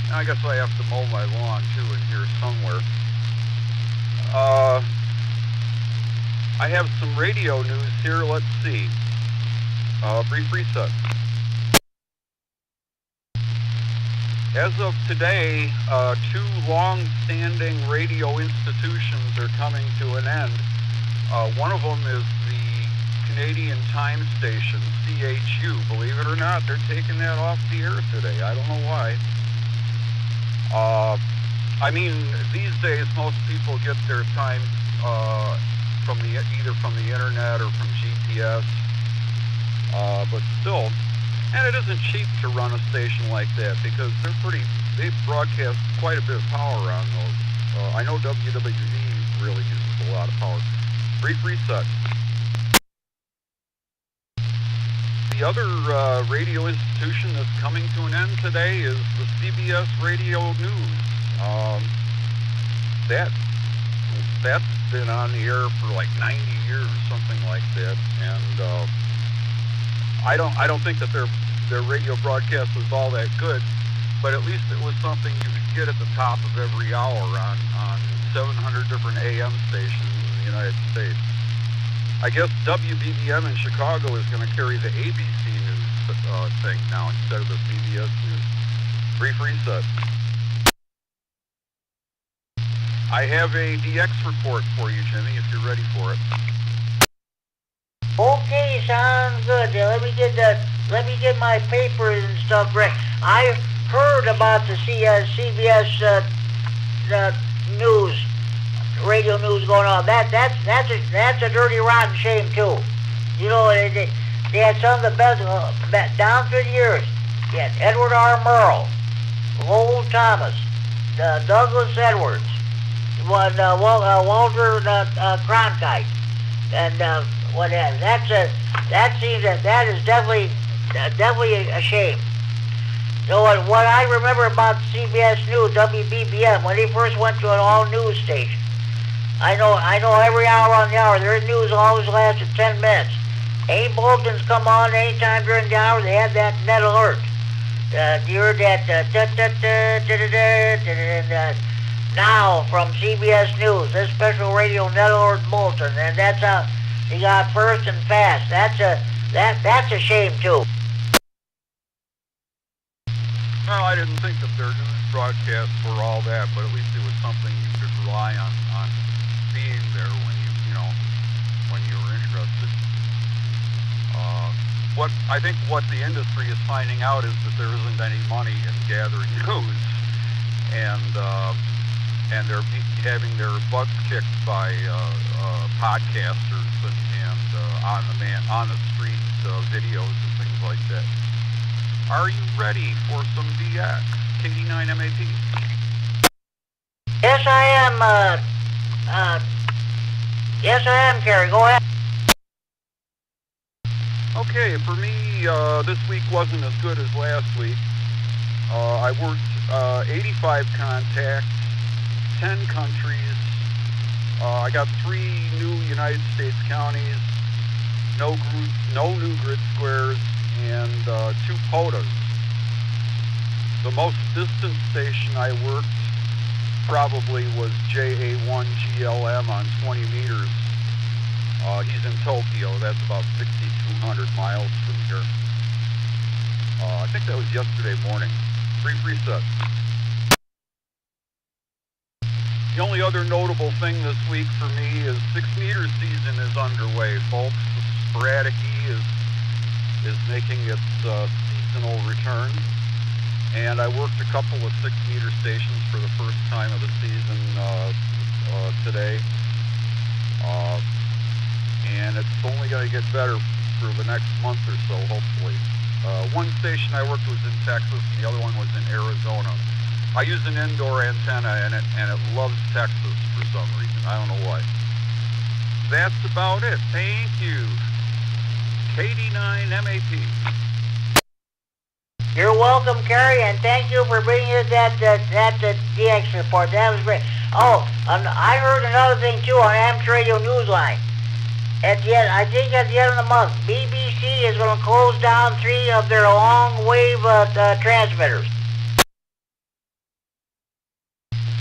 And I guess I have to mow my lawn too in here somewhere. I have some radio news here. Let's see. Brief reset. As of today, two long-standing radio institutions are coming to an end. One of them is the Canadian time station, CHU. Believe it or not, they're taking that off the air today. I don't know why. I mean, these days, most people get their time either from the internet or from GPS. But still, and it isn't cheap to run a station like that because they broadcast quite a bit of power on those. I know WWE really uses a lot of power. Brief reset. The other radio institution that's coming to an end today is the CBS Radio News. That's been on the air for like 90 years, something like that, and I don't think that their radio broadcast was all that good, but at least it was something you could get at the top of every hour on 700 different AM stations in the United States. I guess WBBM in Chicago is going to carry the ABC News thing now instead of the CBS News. Brief reset. I have a DX report for you, Jimmy, if you're ready for it. Okay, sounds good. Let me get my papers and stuff ready. I heard about the CBS news, radio news going on. That's a dirty, rotten shame too. You know, they had some of the best down through the years. You had Edward R. Murrow, Lowell Thomas, Douglas Edwards, Walter Cronkite, and what have. That is definitely a shame. So what I remember about CBS News, WBBM, when they first went to an all-news station, I know every hour on the hour, their news always lasted 10 minutes. Any bulletins come on anytime during the hour, they had that net alert. You heard that now from CBS News, this special radio net alert bulletin, and that's how you got first and fast. That's a shame too. Well, I didn't think that their news broadcasts were all that, but at least it was something you could rely on being there when you were interested. What the industry is finding out is that there isn't any money in gathering news, and they're having their butts kicked by podcasters and on the street videos and things like that. Are you ready for some DX? KD9MAP. Yes, I am, Kerry. Go ahead. Okay, for me, this week wasn't as good as last week. I worked 85 contacts, 10 countries. I got 3 new United States counties, no new grid squares, and 2 POTAs. The most distant station I worked probably was JA1GLM on 20 meters. He's in Tokyo. That's about 6,200 miles from here. I think that was yesterday morning. Brief reset. The only other notable thing this week for me is 6-meter season is underway, folks. The sporadic E is making its seasonal return. And I worked a couple of 6-meter stations for the first time of the season today. and it's only going to get better for the next month or so, hopefully. One station I worked was in Texas, and the other one was in Arizona. I use an indoor antenna, and it loves Texas for some reason. I don't know why. That's about it. Thank you. KD9MAP. You're welcome, Kerry, and thank you for bringing us that DX report. That was great. Oh, I heard another thing too on Amateur Radio Newsline. I think at the end of the month, BBC is going to close down 3 of their long-wave transmitters.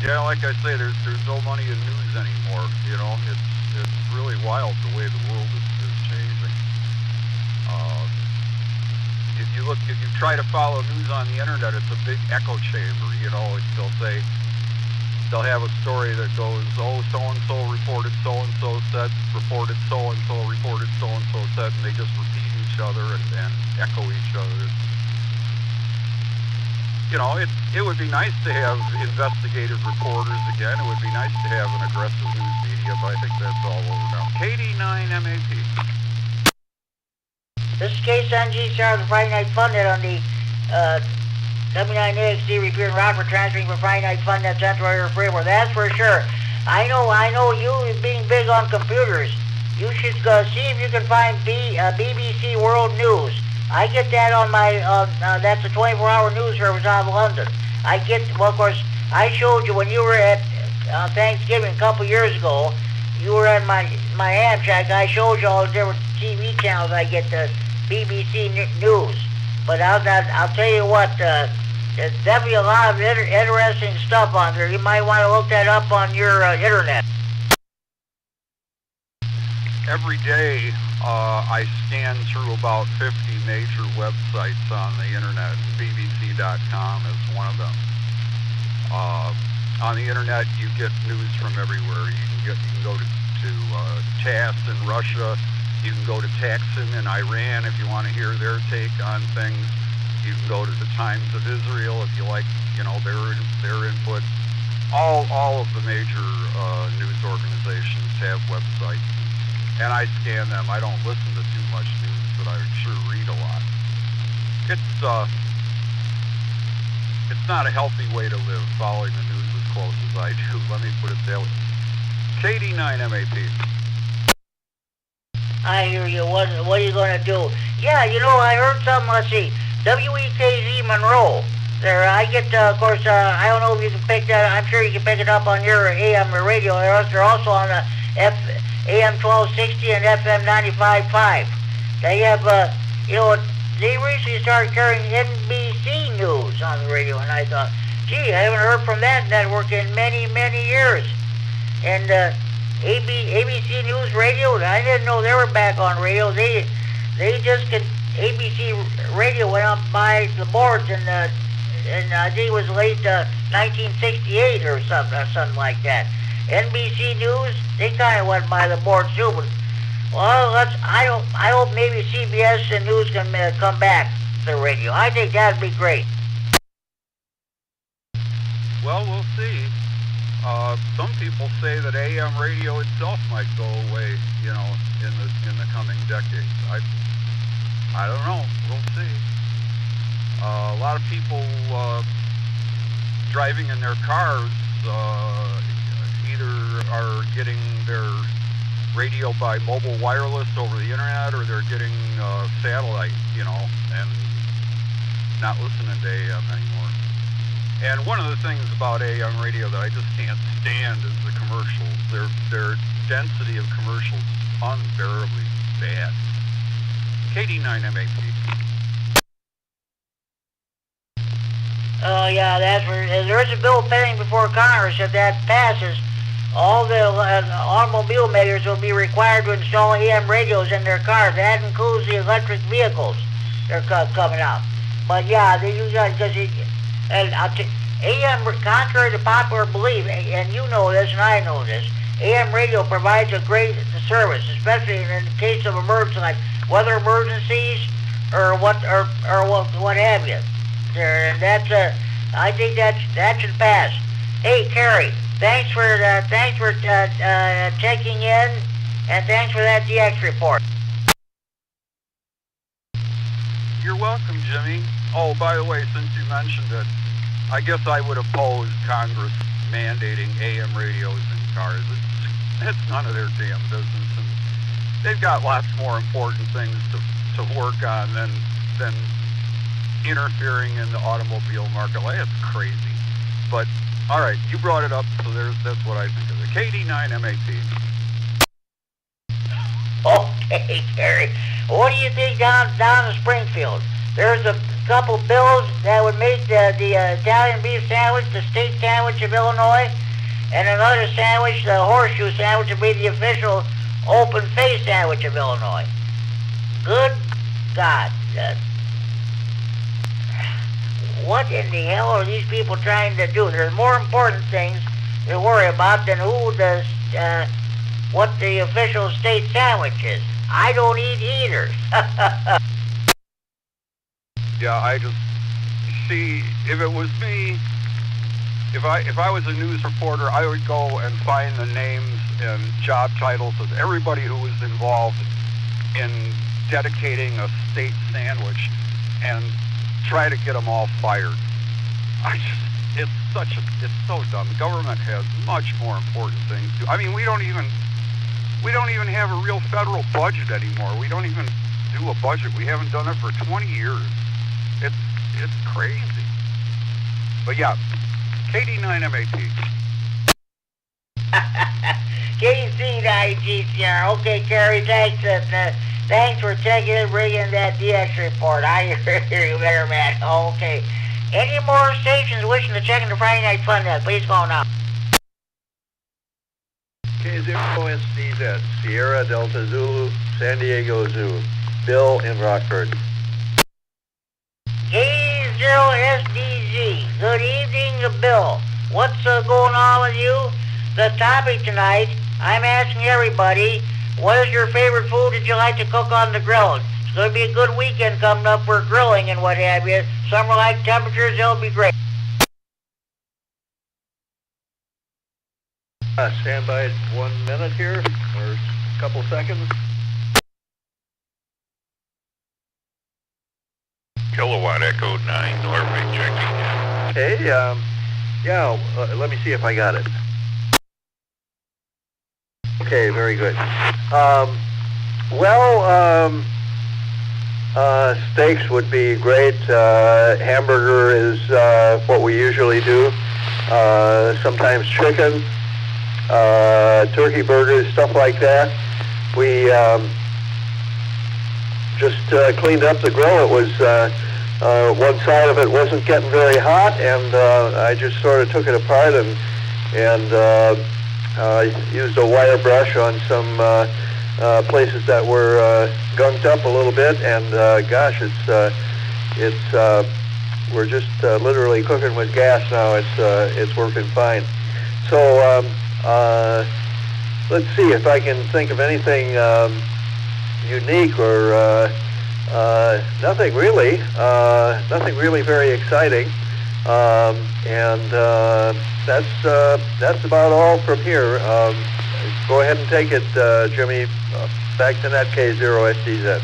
Yeah, like I say, there's no money in news anymore. You know, it's really wild the way the world is changing. If you try to follow news on the internet, it's a big echo chamber. You know, they'll have a story that goes, oh, so-and-so reported so-and-so said, reported so-and-so, reported so-and-so said, and they just repeat each other and echo each other. You know, it would be nice to have investigative reporters again. It would be nice to have an aggressive news media, but I think that's all over now. KD9MAP. This is KSNG, the Friday Night Fun Net on the W9AXD repeat and route for transferring from Friday Night Fun Net Central Area Framework. That's for sure. I know you being big on computers. You should see if you can find BBC World News. I get that on my, that's a 24-hour news service out of London. Well, of course, I showed you when you were at Thanksgiving a couple years ago, you were at my ham shack, I showed you all the different TV channels I get the BBC News. But I'll tell you what, there's definitely a lot of interesting stuff on there. You might want to look that up on your internet. Every day, I scan through about 50 major websites on the internet. BBC.com is one of them. On the internet, you get news from everywhere. You can go to TASS in Russia. You can go to Taksim in Iran if you want to hear their take on things. You can go to the Times of Israel if you like, you know, their input. All of the major news organizations have websites, and I scan them. I don't listen to too much news, but I sure read a lot. It's not a healthy way to live, following the news as close as I do. Let me put it that way. KD9MAP. I hear you. What are you going to do? Yeah, you know, I heard something, let's see, WEKZ Monroe. There, I get, of course, I don't know if you can pick that, I'm sure you can pick it up on your AM radio. They're also on the AM 1260 and FM 95.5. They have, you know, they recently started carrying NBC News on the radio, and I thought, gee, I haven't heard from that network in many, many years. And ABC News Radio, I didn't know they were back on radio. They just could, ABC Radio went up by the boards in I think it was late 1968 or something like that. NBC News, they kind of went by the boards too. But well, I hope maybe CBS and News can come back to the radio. I think that'd be great. Well, we'll see. Some people say that AM radio itself might go away, you know, in the coming decades. I don't know. We'll see. A lot of people driving in their cars either are getting their radio by mobile wireless over the internet, or they're getting satellite, you know, and not listening to AM anymore. And one of the things about AM radio that I just can't stand is the commercials. Their density of commercials is unbearably bad. KD9MAP. Oh yeah, that's where there is a bill pending before Congress. If that passes, all the automobile makers will be required to install AM radios in their cars. That includes the electric vehicles. They're coming out. But yeah, they use that because AM, contrary to popular belief, and you know this and I know this, AM radio provides a great service, especially in the case of emergency, like weather emergencies or what have you. And that's I think that should pass. Hey, Kerry, thanks for checking in, And thanks for that DX report. You're welcome, Jimmy. Oh, by the way, since you mentioned it, I guess I would oppose Congress mandating AM radios in cars. It's none of their damn business, and they've got lots more important things to work on than interfering in the automobile market. Like, it's crazy. But all right, you brought it up, so that's what I think of it. KD9 MAT. Okay, Kerry. What do you think down in Springfield? There's a couple bills that would make the Italian beef sandwich the state sandwich of Illinois, and another sandwich, the horseshoe sandwich, would be the official open face sandwich of Illinois. Good God. What in the hell are these people trying to do? There's more important things to worry about than what the official state sandwich is. I don't eat either. Yeah, I just see, if it was me, if I was a news reporter, I would go and find the names and job titles of everybody who was involved in dedicating a state sandwich and try to get them all fired. It's so dumb. The government has much more important things to do. I mean, we don't even have a real federal budget anymore. We don't even do a budget. We haven't done it for 20 years. It's crazy. But yeah, KD9 MAT. KC9 GCR. Okay, Kerry, thanks. Thanks for taking and bringing that DX report. I hear you better, man. Okay. Any more stations wishing to check into Friday Night Fun Net? Please go now. K0SDZ, Sierra Delta Zulu, San Diego Zoo. Bill in Rockford. K0SDZ. Good evening, Bill. What's going on with you? The topic tonight, I'm asking everybody, what is your favorite food that you like to cook on the grill? It's going to be a good weekend coming up for grilling and what have you. Summer-like temperatures, they'll be great. Stand by 1 minute here, or a couple seconds. Kilowatt Echo 9, Norway checking in. Okay, let me see if I got it. Okay, very good. Steaks would be great. Hamburger is what we usually do. Sometimes chicken, turkey burgers, stuff like that. We just cleaned up the grill. It was one side of it wasn't getting very hot, and I just sort of took it apart and used a wire brush on some places that were gunked up a little bit, and gosh, we're just literally cooking with gas now. It's working fine. So let's see if I can think of anything unique or nothing really very exciting. And that's about all from here. Go ahead and take it, Jimmy. Back to that K0SDZ.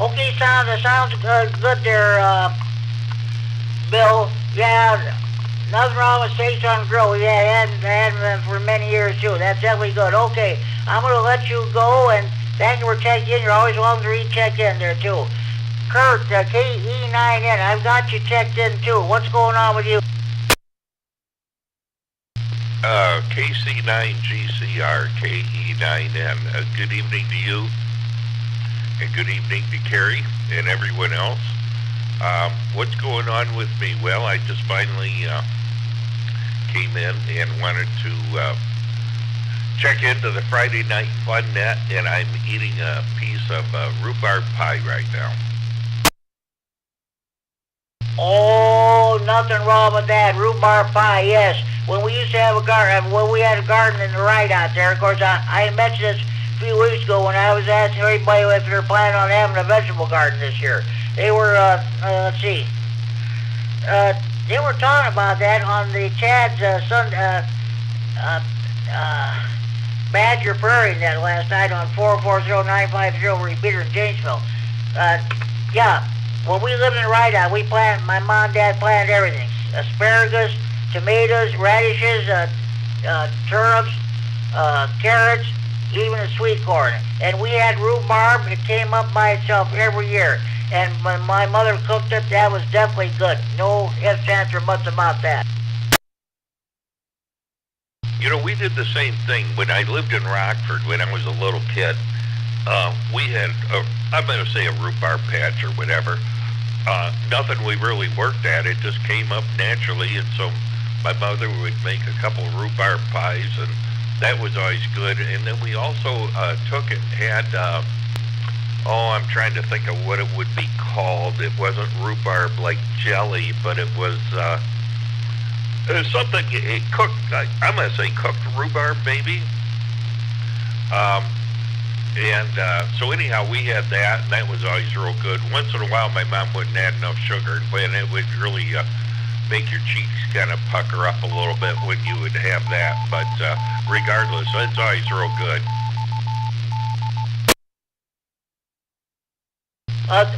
Okay, sounds good there, Bill. Yeah, nothing wrong with steaks on the grill. Yeah, had been for many years too. That's definitely good. Okay, I'm going to let you go, and thank you for checking in. You're always welcome to recheck in there too. Kurt, KE9N, I've got you checked in too. What's going on with you? KC9GCR, KE9N. Good evening to you, and good evening to Kerry and everyone else. What's going on with me? Well, I just finally came in and wanted to check into the Friday Night Fun Net, and I'm eating a piece of rhubarb pie right now. Oh, nothing wrong with that. Rhubarb pie, yes. When we used to have a garden, when we had a garden in the right out there, of course, I mentioned this a few weeks ago when I was asking everybody if they're planning on having a vegetable garden this year. They were, let's see, they were talking about that on the Chad's Badger Prairie net last night on 440-950 repeater in Janesville. Yeah, when we lived in Rydell, we planted, my mom and dad planted everything. Asparagus, tomatoes, radishes, turnips, carrots, even a sweet corn. And we had rhubarb. It came up by itself every year. And when my mother cooked it, that was definitely good. No ifs, ands, or buts about that. You know, we did the same thing when I lived in Rockford when I was a little kid. We had, I'm going to say a rhubarb patch or whatever. Nothing we really worked at. It just came up naturally. And so my mother would make a couple rhubarb pies, and that was always good. And then we also took and had, I'm trying to think of what it would be called. It wasn't rhubarb like jelly, but it was something cooked. I'm going to say cooked rhubarb, maybe. So anyhow, we had that, and that was always real good. Once in a while, my mom wouldn't add enough sugar, and it would really make your cheeks kind of pucker up a little bit when you would have that. But regardless, it's always real good.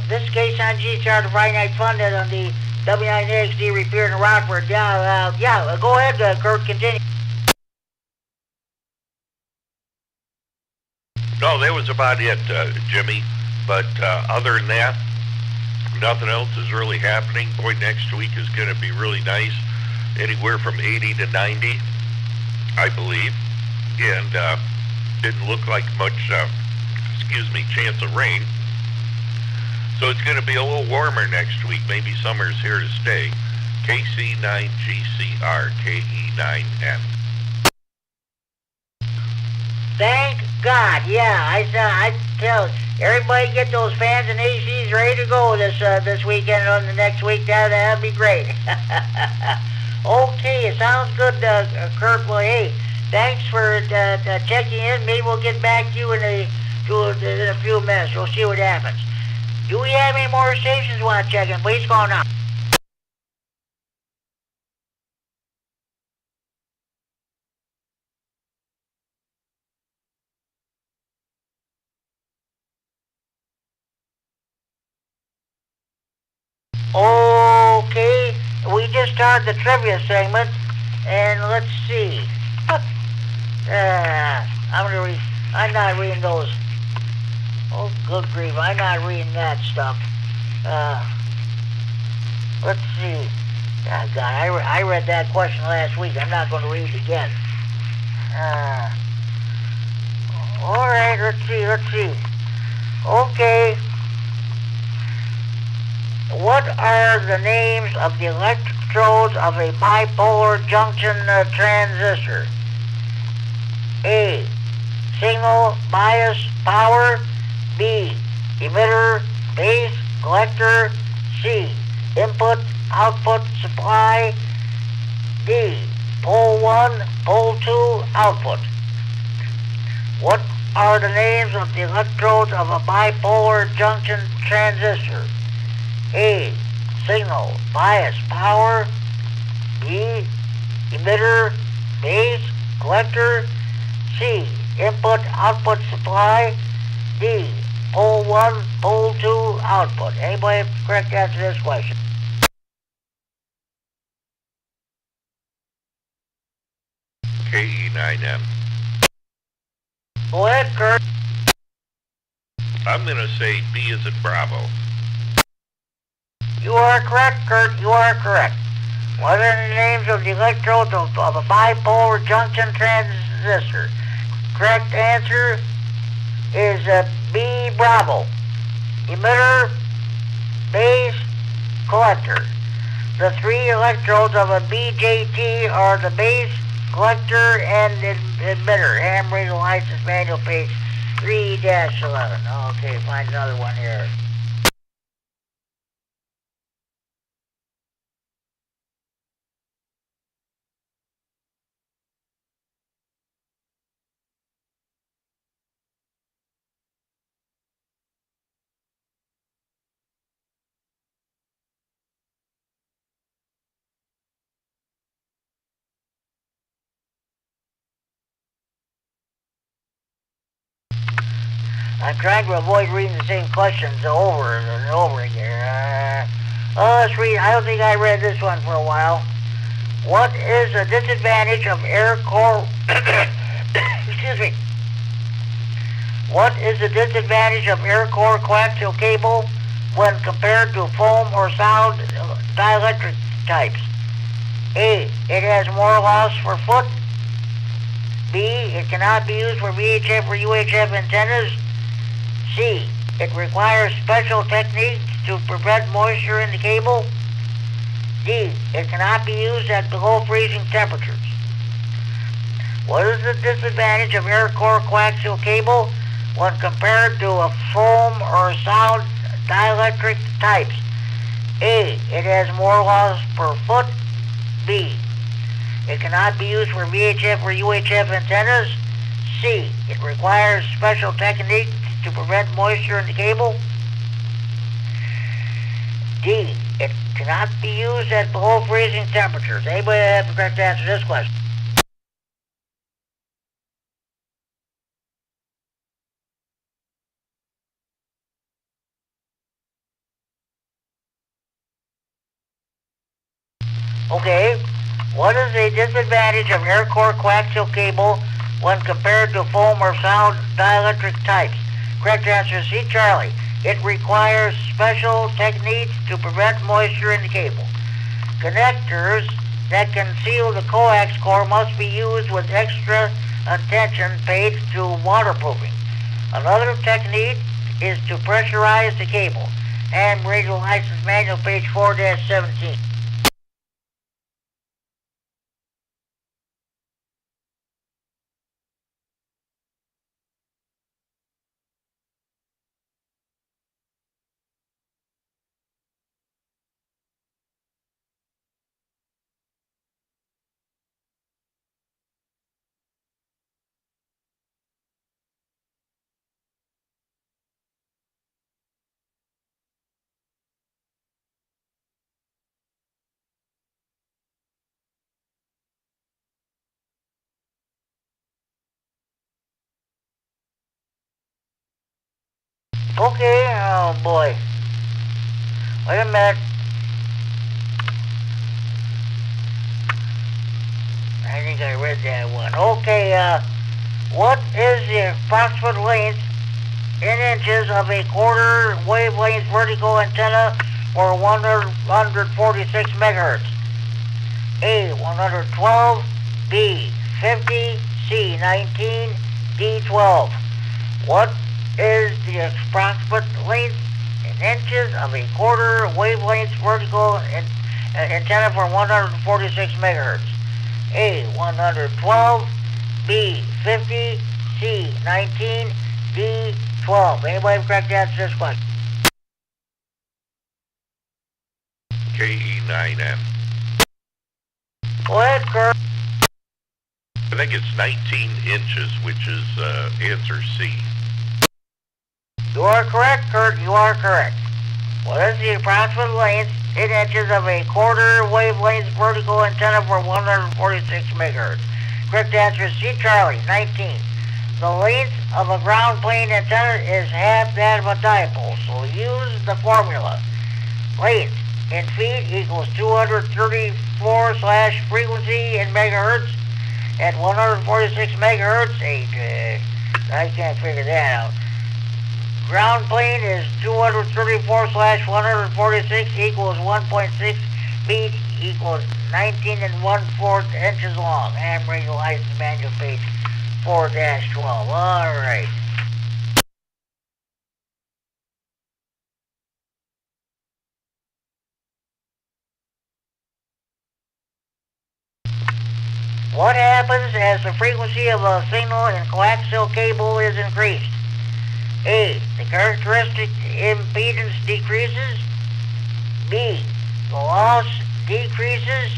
This case on GCR, the Friday Night Fun that on the W9XD repeater in Rockford. Yeah, go ahead, Kurt, continue. No, that was about it, Jimmy. But other than that, nothing else is really happening. Boy, next week is going to be really nice. Anywhere from 80 to 90, I believe. And didn't look like much, chance of rain. So it's going to be a little warmer next week. Maybe summer's here to stay. KC9GCR, KE9N. Thank God. Yeah, I tell everybody, get those fans and ACs ready to go this weekend on the next week. That'd be great. Okay, it sounds good, Kurt. Well, hey, thanks for checking in. Maybe we'll get back to you in a few minutes. We'll see what happens. Do we have any more stations you want to check in? Please call now. Okay, we just started the trivia segment, and let's see. I'm not reading those. Oh, good grief, I'm not reading that stuff. Let's see. Oh, God, I read that question last week. I'm not going to read it again. All right, let's see. Okay. What are the names of the electrodes of a bipolar junction transistor? A. Signal, bias, power. B. Emitter, base, collector. C. Input, output, supply. D. Pole 1, pole 2, output. What are the names of the electrodes of a bipolar junction transistor? A. Signal, bias, power. B. Emitter, base, collector. C. Input, output, supply. D. Pole 1, pole 2, output. Anybody have the correct answer to this question? KE9M. Go ahead, Kurt. I'm going to say B is in Bravo. You are correct, Kurt. You are correct. What are the names of the electrodes of a bipolar junction transistor? Correct answer is B, Bravo. Emitter, base, collector. The three electrodes of a BJT are the base, collector, and emitter. Handbrake license manual page 3-11. Okay, find another one here. I'm trying to avoid reading the same questions over and over again. Let's read. I don't think I read this one for a while. What is the disadvantage of air core? Excuse me. What is the disadvantage of air core coaxial cable when compared to foam or solid dielectric types? A. It has more loss per foot. B. It cannot be used for VHF or UHF antennas. C. It requires special techniques to prevent moisture in the cable. D. It cannot be used at below freezing temperatures. What is the disadvantage of air core coaxial cable when compared to a foam or solid dielectric types? A. It has more loss per foot. B. It cannot be used for VHF or UHF antennas. C. It requires special techniques to prevent moisture in the cable. D. It cannot be used at below freezing temperatures. Anybody have the correct answer to this question? Okay. What is the disadvantage of air core coaxial cable when compared to foam or solid dielectric types? Correct answer is C, Charlie. It requires special techniques to prevent moisture in the cable. Connectors that conceal the coax core must be used with extra attention paid to waterproofing. Another technique is to pressurize the cable. And Radio License Manual, page 4-17. Okay, oh boy. Wait a minute. I think I read that one. Okay, what is the approximate length in inches of a quarter wavelength vertical antenna for 146 megahertz? A. 112, B. 50, C. 19, D. 12. What is the approximate length in inches of a quarter wavelength vertical antenna for 146 megahertz? A. 112, B. 50, C. 19, D. 12. Anybody have correct answer to this question? KE9M. Go ahead, Kurt. I think it's 19 inches, which is answer C. You are correct, Kurt. You are correct. What is the approximate length in inches of a quarter wavelength vertical antenna for 146 megahertz? Correct answer is C, Charlie, 19. The length of a ground plane antenna is half that of a dipole, so use the formula. Length in feet equals 234/frequency in megahertz. At 146 megahertz, I can't figure that out. Ground plane is 234/146 equals 1.6 feet equals 19 1/4 inches long. Ham Radio License Manual, page 4-12. All right. What happens as the frequency of a signal in coaxial cable is increased? A. The characteristic impedance decreases. B. The loss decreases.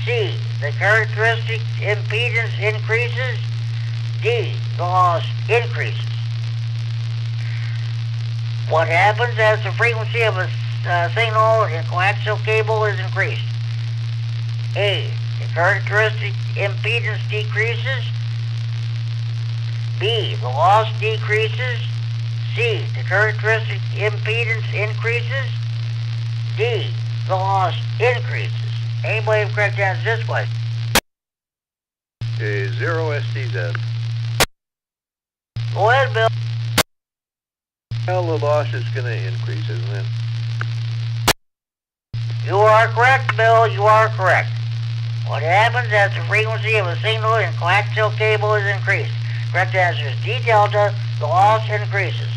C. The characteristic impedance increases. D. The loss increases. What happens as the frequency of a signal in coaxial cable is increased? A. The characteristic impedance decreases. B. B, the loss decreases. C, the characteristic impedance increases. D, the loss increases. Anybody have correct answer to this question? Zero STZ. Go ahead, Bill. Well, the loss is going to increase, isn't it? You are correct, Bill. You are correct. What happens as the frequency of a signal in coaxial cable is increased? Correct answer is D delta. The loss increases.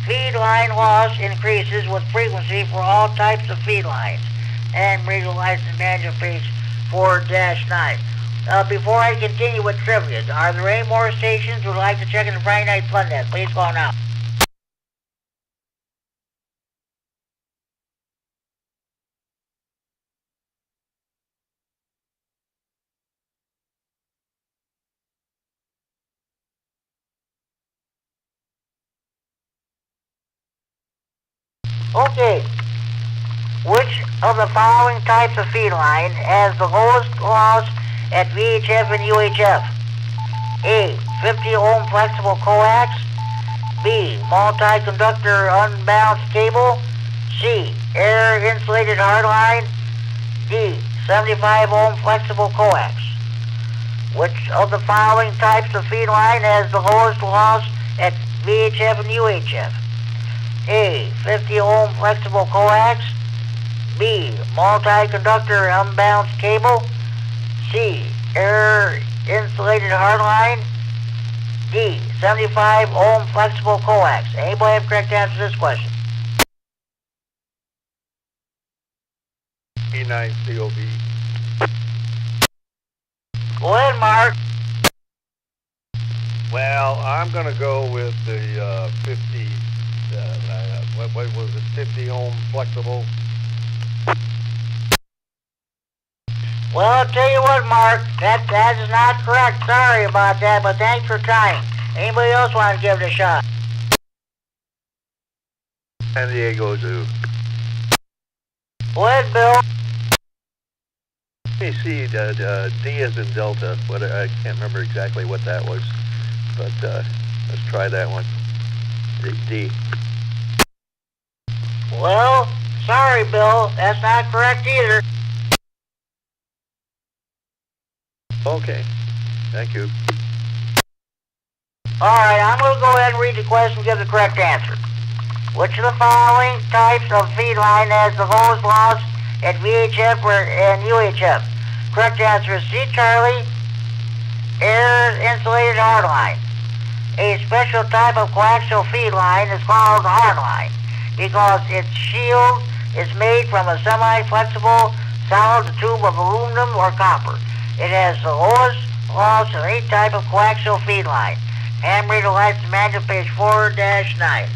Feed line loss increases with frequency for all types of feed lines. And read the license manual page 4-9. Before I continue with trivia, are there any more stations who would like to check in the Friday Night Fun Net? Please call now. Okay. Which of the following types of feed line has the lowest loss at VHF and UHF? A, 50 ohm flexible coax. B, multi-conductor unbalanced cable. C, air insulated hardline. D, 75 ohm flexible coax. Which of the following types of feed line has the lowest loss at VHF and UHF? A, 50 ohm flexible coax. B, multi-conductor unbalanced cable. C, air insulated hardline. D, 75 ohm flexible coax. Anybody have correct answer to this question? E9 COV. Go ahead, Mark. Well, I'm going to go with the 50, what was it, 50 ohm flexible. Well, I'll tell you what, Mark, that is not correct. Sorry about that, but thanks for trying. Anybody else want to give it a shot? San Diego Zoo. Go ahead, Bill. Let me see, D is in Delta, but I can't remember exactly what that was. But let's try that one. D. Well, sorry, Bill, that's not correct either. Okay, thank you. All right, I'm going to go ahead and read the question and give the correct answer. Which of the following types of feed line has the lowest loss at VHF and UHF? Correct answer is C, Charlie, air insulated hardline. A special type of coaxial feed line is called the hardline because its shield is made from a semi-flexible solid tube of aluminum or copper. It has the lowest loss of any type of coaxial feed line. Hand reader license manual page 4-9.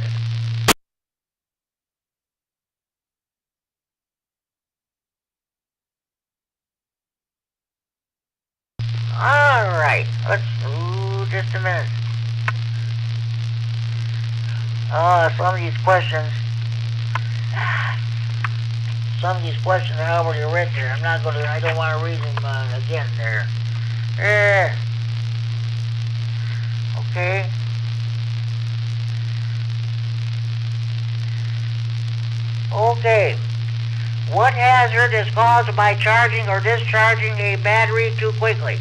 All right, let's just a minute. Some of these questions are already read there. I don't want to read them again there. Okay. Okay. What hazard is caused by charging or discharging a battery too quickly?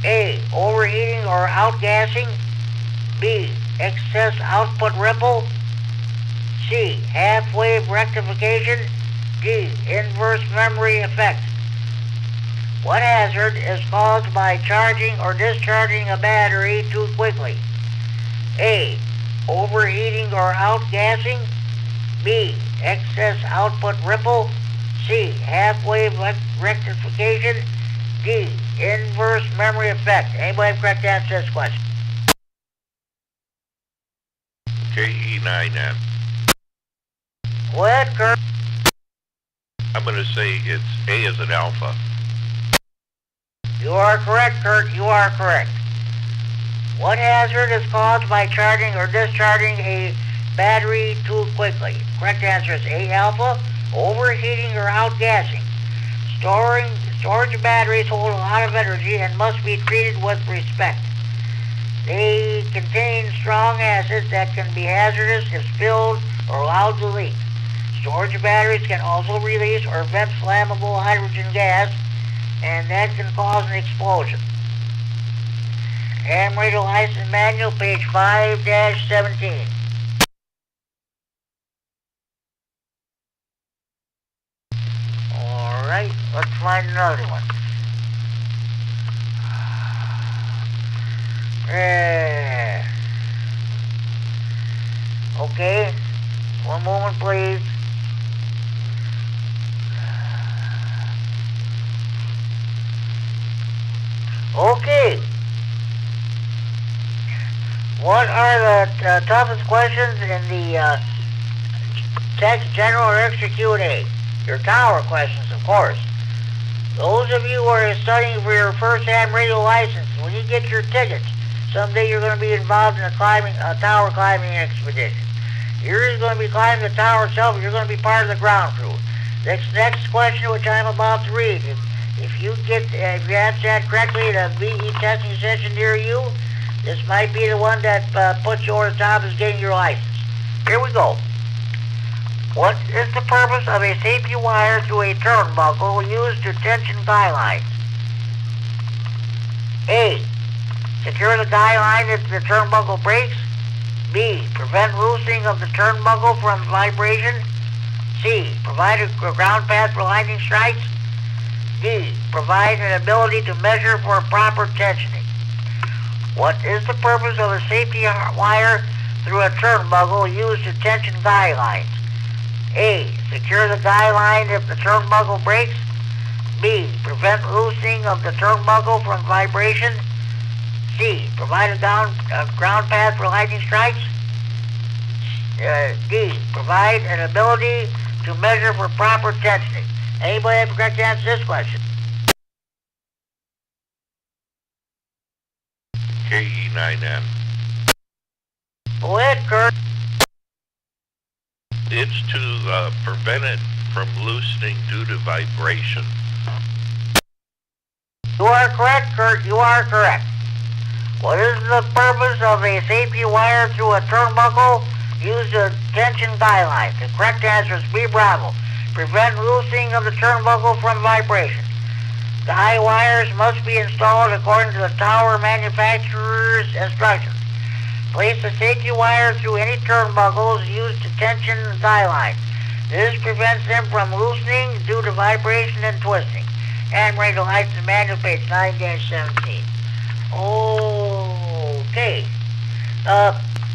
A, overheating or outgassing. B, excess output ripple. C, half-wave rectification. D, inverse memory effect. What hazard is caused by charging or discharging a battery too quickly? A, overheating or outgassing. B, excess output ripple. C, half-wave rectification. D, inverse memory effect. Anybody have correct answer to this question? KE9M. Go ahead, Kurt. I'm going to say it's A as an alpha. You are correct, Kurt. You are correct. What hazard is caused by charging or discharging a battery too quickly? Correct answer is A, alpha, overheating or outgassing. Storage batteries hold a lot of energy and must be treated with respect. They contain strong acids that can be hazardous if spilled or allowed to leak. Storage batteries can also release or vent flammable hydrogen gas, and that can cause an explosion. Ham Radio License Manual, page 5-17. Alright, let's find another one. Okay, one moment please. Okay. What are the toughest questions in the text, general, or extra Q&A? Your tower questions, of course. Those of you who are studying for your first ham radio license, when you get your tickets, someday you're going to be involved in a tower climbing expedition. You're just going to be climbing the tower itself, and you're going to be part of the ground crew. Next question, which I'm about to read, if you answer that correctly in a VE testing session near you, this might be the one that puts you over the top as getting your license. Here we go. What is the purpose of a safety wire through a turnbuckle used to tension guy lines? A. Secure the guy line if the turnbuckle breaks. B. Prevent loosening of the turnbuckle from vibration. C. Provide a ground path for lightning strikes. D. Provide an ability to measure for proper tensioning. What is the purpose of a safety wire through a turnbuckle used to tension guy lines? A. Secure the guy line if the turnbuckle breaks. B. Prevent loosening of the turnbuckle from vibration. C. Provide a ground path for lightning strikes. D. Provide an ability to measure for proper tensioning. Anybody have a correct answer to this question? KE9N. Go ahead, Kurt. It's to prevent it from loosening due to vibration. You are correct, Kurt. You are correct. What is the purpose of a safety wire through a turnbuckle used to tension guy lines? The correct answer is B. Bravo. Prevent loosening of the turnbuckle from vibration. Guy wires must be installed according to the tower manufacturer's instructions. Place the safety wire through any turnbuckles used to tension guy lines. This prevents them from loosening due to vibration and twisting. And Radio License Manual, page 9-17. Okay.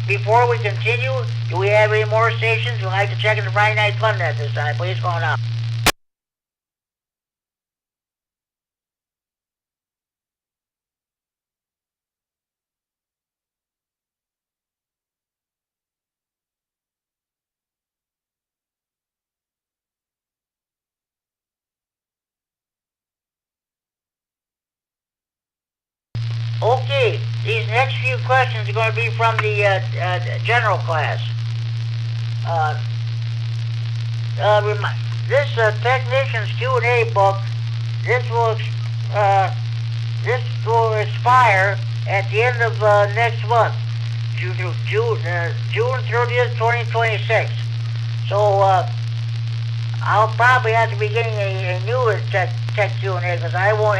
Before we continue, do we have any more stations? We'd like to check in the Friday Night Fun at this time. Please call now. Okay, these next few questions are going to be from the general class. This technician's Q&A book, this will expire at the end of next month, June 30th, 2026. So I'll probably have to be getting a new tech Q&A because I won't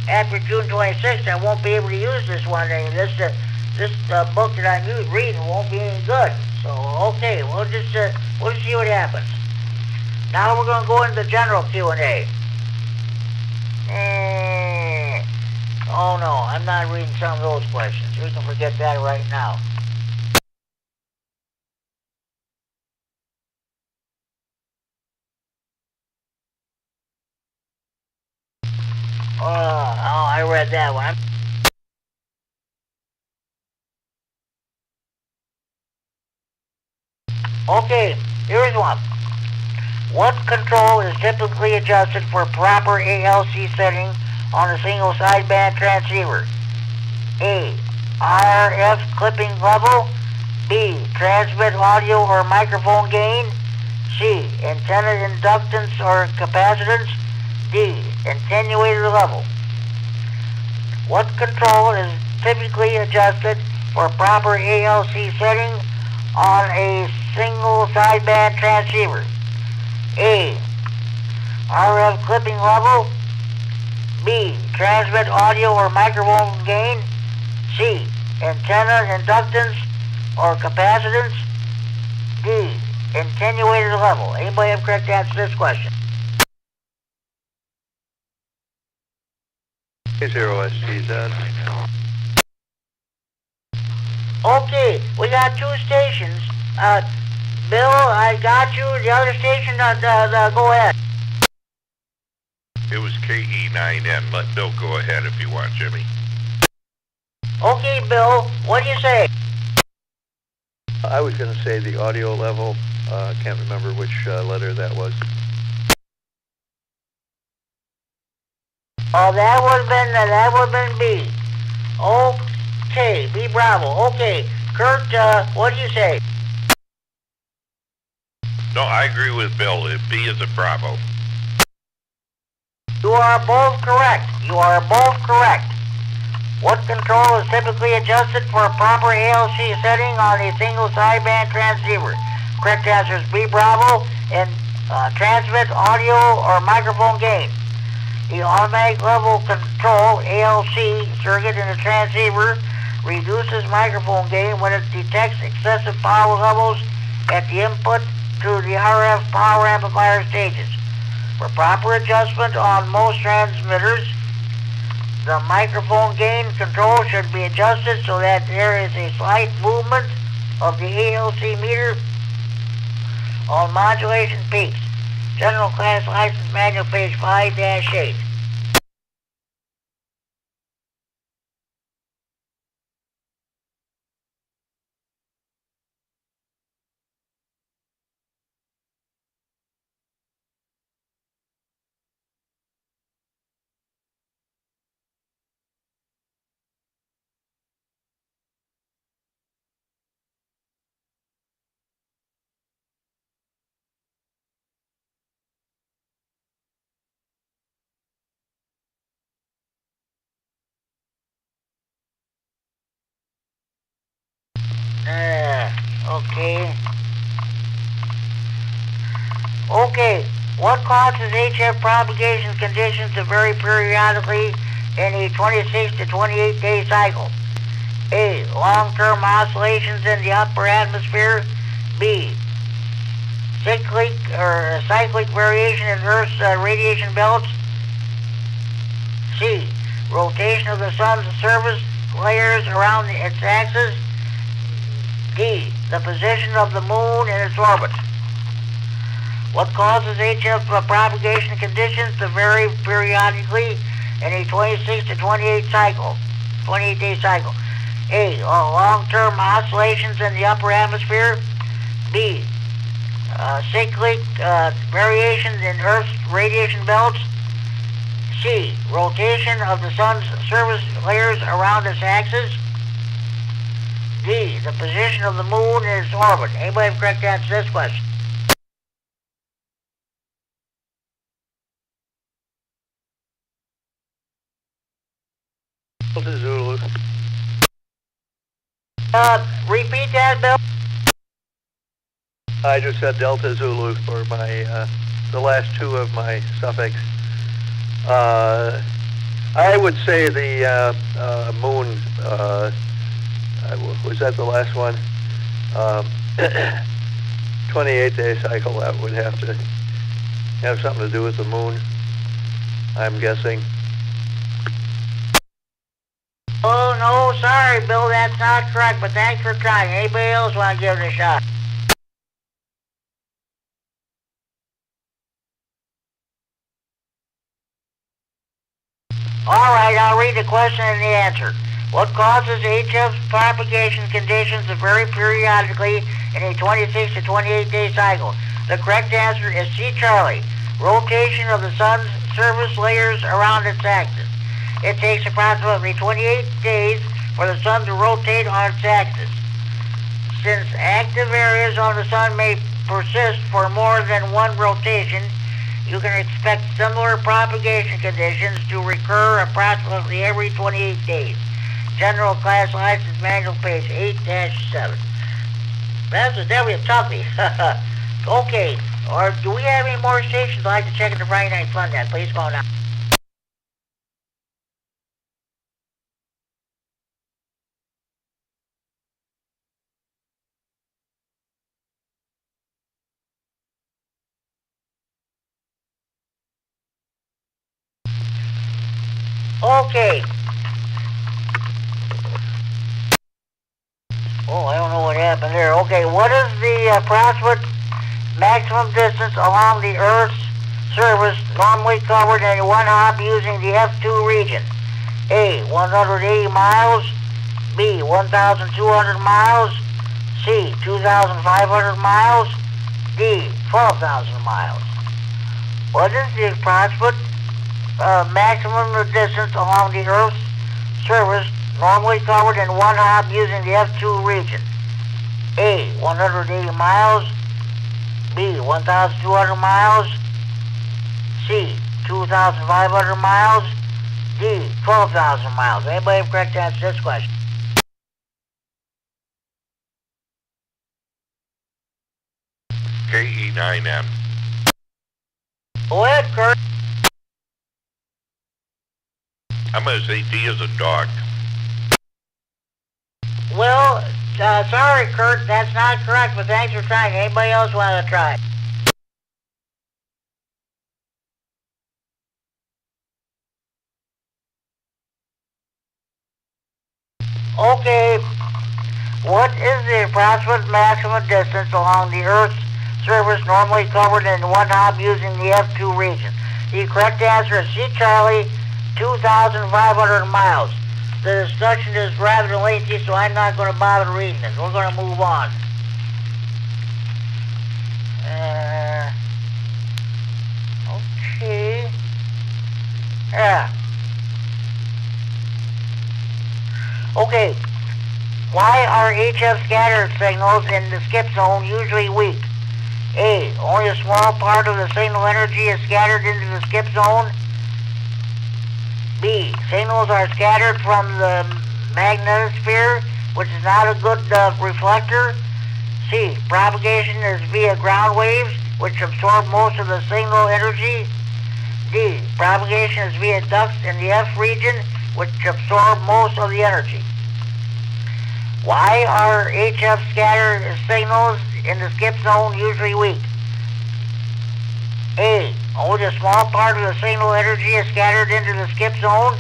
after June 26th, I won't be able to use this one. And this book that I'm reading won't be any good. So okay, we'll just see what happens. Now we're going to go into the general Q&A. Oh no, I'm not reading some of those questions. We can forget that right now. Oh, I read that one. Okay, here's one. What control is typically adjusted for proper ALC setting on a single sideband transceiver? A. RF clipping level. B. Transmit audio or microphone gain. C. Antenna inductance or capacitance. D. Attenuator level. What control is typically adjusted for proper ALC setting on a single sideband transceiver? A. RF clipping level. B. Transmit audio or microphone gain. C. Antenna inductance or capacitance. D. Attenuator level. Anybody have correct answer to this question? A0STZ. Okay, we got two stations. Bill, I got you. The other station, go ahead. It was KE9N. Let Bill go ahead if you want, Jimmy. Okay, Bill, what do you say? I was going to say the audio level. Can't remember which letter that was. Oh, that would have been B. Okay, B Bravo. Okay, Kurt, what do you say? No, I agree with Bill. B is a Bravo. You are both correct. You are both correct. What control is typically adjusted for a proper ALC setting on a single sideband transceiver? Correct answer is B Bravo and transmit audio or microphone gain. The automatic level control ALC circuit in the transceiver reduces microphone gain when it detects excessive power levels at the input to the RF power amplifier stages. For proper adjustment on most transmitters, the microphone gain control should be adjusted so that there is a slight movement of the ALC meter on modulation peaks. General Class License Manual, page 5-8. Okay. Okay, what causes HF propagation conditions to vary periodically in a 26 to 28 day cycle? A. Long-term oscillations in the upper atmosphere. B. Cyclic variation in Earth's radiation belts. C. Rotation of the sun's surface layers around its axis. D. The position of the moon in its orbit. What causes HF propagation conditions to vary periodically in a 26 to 28 day cycle? A. Long-term oscillations in the upper atmosphere. B. Cyclic variations in Earth's radiation belts. C. Rotation of the sun's surface layers around its axis. D. The position of the moon in its orbit. Anybody have correct answer to this question? Delta Zulu. Repeat that, Bill. I just said Delta Zulu for my the last two of my suffix. I would say the moon. Was that the last one? 28-day cycle. That would have to have something to do with the moon, I'm guessing. Oh, no, sorry, Bill, that's not correct, but thanks for trying. Anybody else want to give it a shot? All right, I'll read the question and the answer. What causes HF propagation conditions to vary periodically in a 26 to 28 day cycle? The correct answer is C, Charlie. Rotation of the sun's surface layers around its axis. It takes approximately 28 days for the sun to rotate on its axis. Since active areas on the sun may persist for more than one rotation, you can expect similar propagation conditions to recur approximately every 28 days. General Class License Manual, page 8-7. That's definitely a toughie. Okay, or do we have any more stations I'd like to check at the Friday Night Fun then? Please call now. Okay. Oh, I don't know what happened there. Okay, what is the approximate maximum distance along the Earth's surface normally covered in one hop using the F2 region? A, 180 miles. B, 1,200 miles. C, 2,500 miles. D, 12,000 miles. What is the approximate maximum distance along the Earth's surface normally covered in one hop using the F2 region? A, 180 miles. B, 1,200 miles. C, 2,500 miles. D, 12,000 miles. Anybody have correct answer to this question? KE9M. Go ahead, Kurt. I'm going to say D as a dog. Well, sorry, Kurt, that's not correct, but thanks for trying. Anybody else want to try? Okay, what is the approximate maximum distance along the Earth's surface normally covered in one hop using the F2 region? The correct answer is C, Charlie, 2,500 miles. The discussion is rather lengthy, so I'm not going to bother reading it. We're going to move on. Okay. Yeah. Okay. Why are HF scatter signals in the skip zone usually weak? A, only a small part of the signal energy is scattered into the skip zone. B, signals are scattered from the magnetosphere, which is not a good reflector. C, propagation is via ground waves, which absorb most of the signal energy. D, propagation is via ducts in the F region, which absorb most of the energy. Why are HF scatter signals in the skip zone usually weak? A, only a small part of the signal energy is scattered into the skip zone.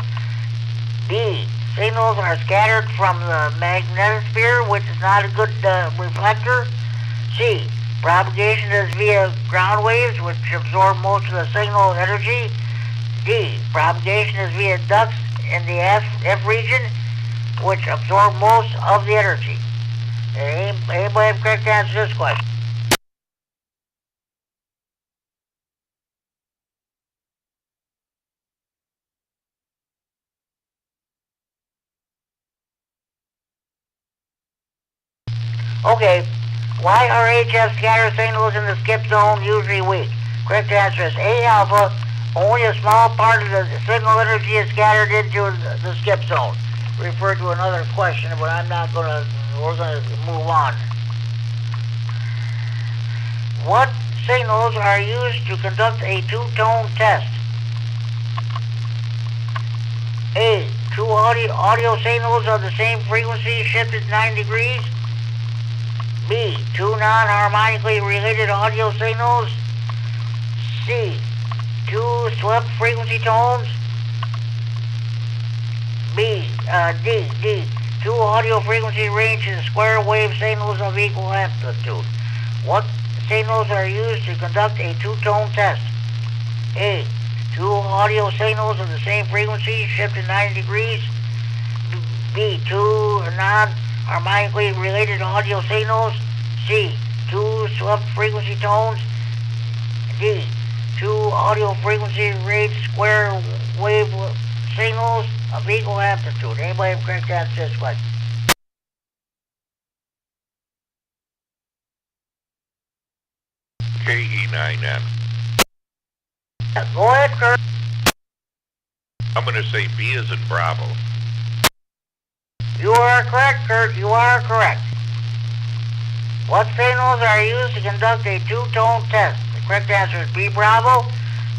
B, signals are scattered from the magnetosphere, which is not a good reflector. C, propagation is via ground waves, which absorb most of the signal energy. D, propagation is via ducts in the F region, which absorb most of the energy. Anybody have correct answer to this question? Okay, why are HF scatter signals in the skip zone usually weak? Correct answer is A, alpha. Only a small part of the signal energy is scattered into the skip zone. Refer to another question, but I'm not going to, we're going to move on. What signals are used to conduct a two-tone test? A, two audio signals of the same frequency shifted 9 degrees. B, two non-harmonically related audio signals. C, two swept frequency tones. D, two audio frequency range and square wave signals of equal amplitude. What signals are used to conduct a two-tone test? A, two audio signals of the same frequency shifted 90 degrees. B, two non-harmonically related audio signals. C, two swept frequency tones. D, two audio frequency range square wave signals of equal amplitude. Anybody have correct answer to this question? KE9M. Go ahead, Kurt. I'm going to say B as in Bravo. You are correct, Kurt. You are correct. What signals are used to conduct a two-tone test? The correct answer is B, Bravo.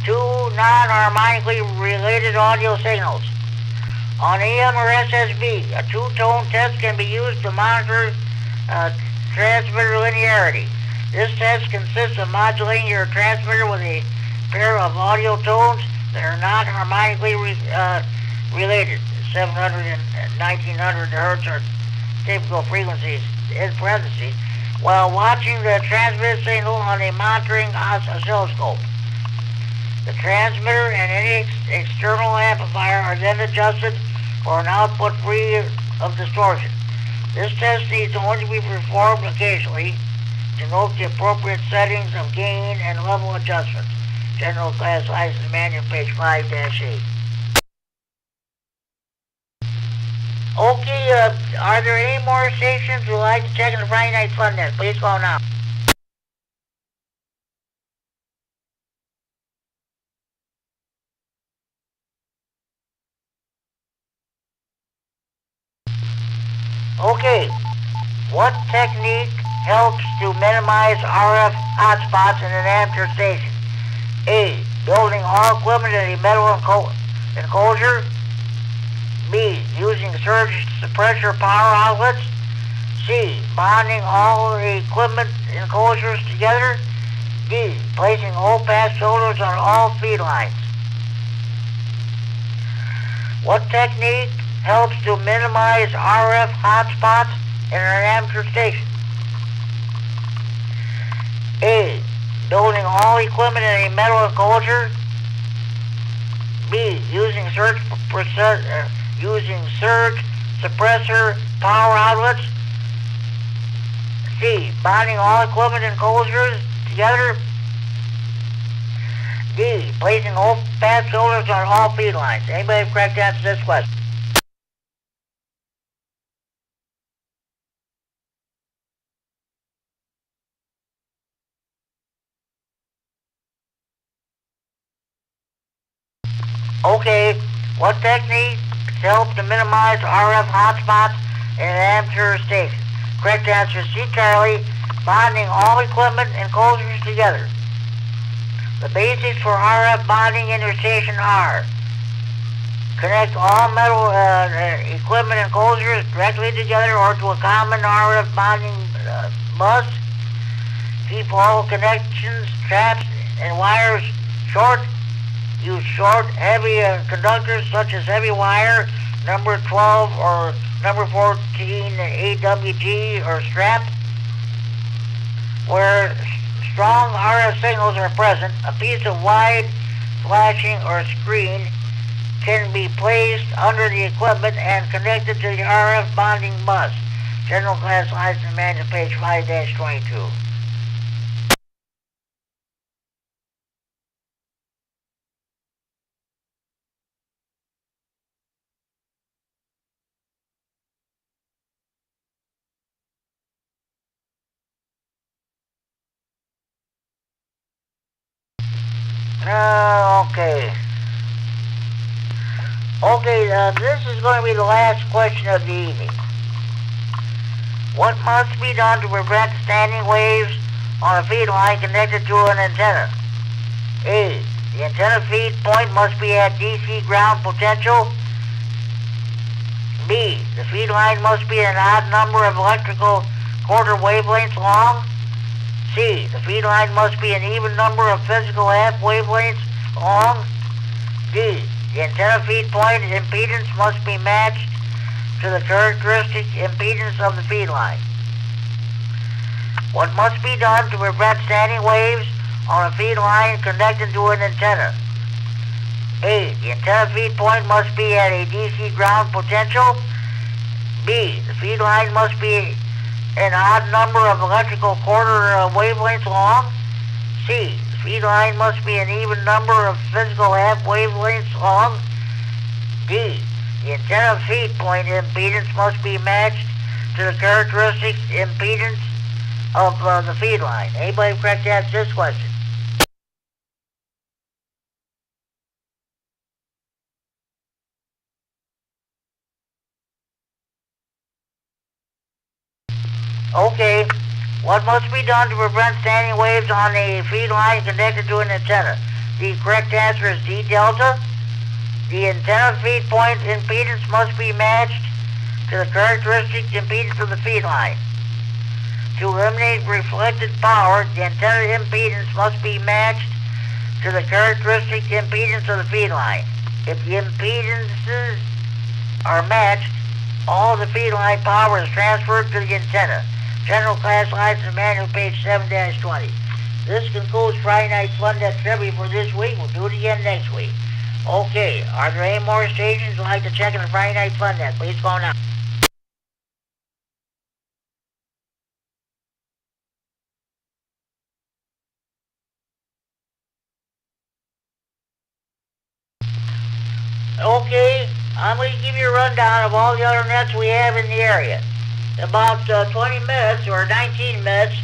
Two non-harmonically related audio signals. On AM or SSB, a two-tone test can be used to monitor transmitter linearity. This test consists of modulating your transmitter with a pair of audio tones that are not harmonically related. 700 and 1900 hertz are typical frequencies in parentheses, while watching the transmitted signal on a monitoring oscilloscope. The transmitter and any external amplifier are then adjusted for an output free of distortion. This test needs only to be performed occasionally to note the appropriate settings of gain and level adjustments. General Class License Manual, page 5-8. Okay, are there any more stations who would like to check in the Friday Night Fun Net? Please call now. Okay, what technique helps to minimize RF hotspots in an amateur station? A, building all equipment in a metal enclosure. B, using surge suppressor power outlets. C, bonding all the equipment enclosures together. D, placing low-pass filters on all feed lines. What technique helps to minimize RF hotspots in an amateur station? A, building all equipment in a metal enclosure. B, using surge suppressor power outlets. C, bonding all equipment enclosures together. D, placing low-pass filters on all feed lines. Anybody have correct answer to this question? Okay, what technique helps to minimize RF hotspots in an amateur station? Correct answer is C, Charlie, bonding all equipment enclosures together. The basics for RF bonding in your station are: connect all metal equipment enclosures directly together or to a common RF bonding bus. Keep all connections, traps, and wires short. Use short, heavy conductors such as heavy wire, number 12 or number 14 AWG or strap. Where strong RF signals are present, a piece of wide flashing or screen can be placed under the equipment and connected to the RF bonding bus. General Class License Manual, page 5-22. Okay. Okay, this is going to be the last question of the evening. What must be done to prevent standing waves on a feed line connected to an antenna? A, the antenna feed point must be at DC ground potential. B, the feed line must be an odd number of electrical quarter wavelengths long. C, the feed line must be an even number of physical half wavelengths long. D, the antenna feed point impedance must be matched to the characteristic impedance of the feed line. What must be done to prevent standing waves on a feed line connected to an antenna? A, the antenna feed point must be at a DC ground potential. B, the feed line must be an odd number of electrical quarter wavelengths long. C, the feed line must be an even number of physical half wavelengths long. D, the antenna feed point impedance must be matched to the characteristic impedance of the feed line. Anybody correct answer to this question? Okay. What must be done to prevent standing waves on a feed line connected to an antenna? The correct answer is D delta. The antenna feed point impedance must be matched to the characteristic impedance of the feed line. To eliminate reflected power, the antenna impedance must be matched to the characteristic impedance of the feed line. If the impedances are matched, all the feed line power is transferred to the antenna. General Class License Manual, page 7-20. This concludes Friday Night Fun Net Trivia for this week. We'll do it again next week. Okay, are there any more stations who'd like to check in the Friday Night Fun Net? Please go now. Okay, I'm going to give you a rundown of all the other nets we have in the area. About 20 minutes or 19 minutes,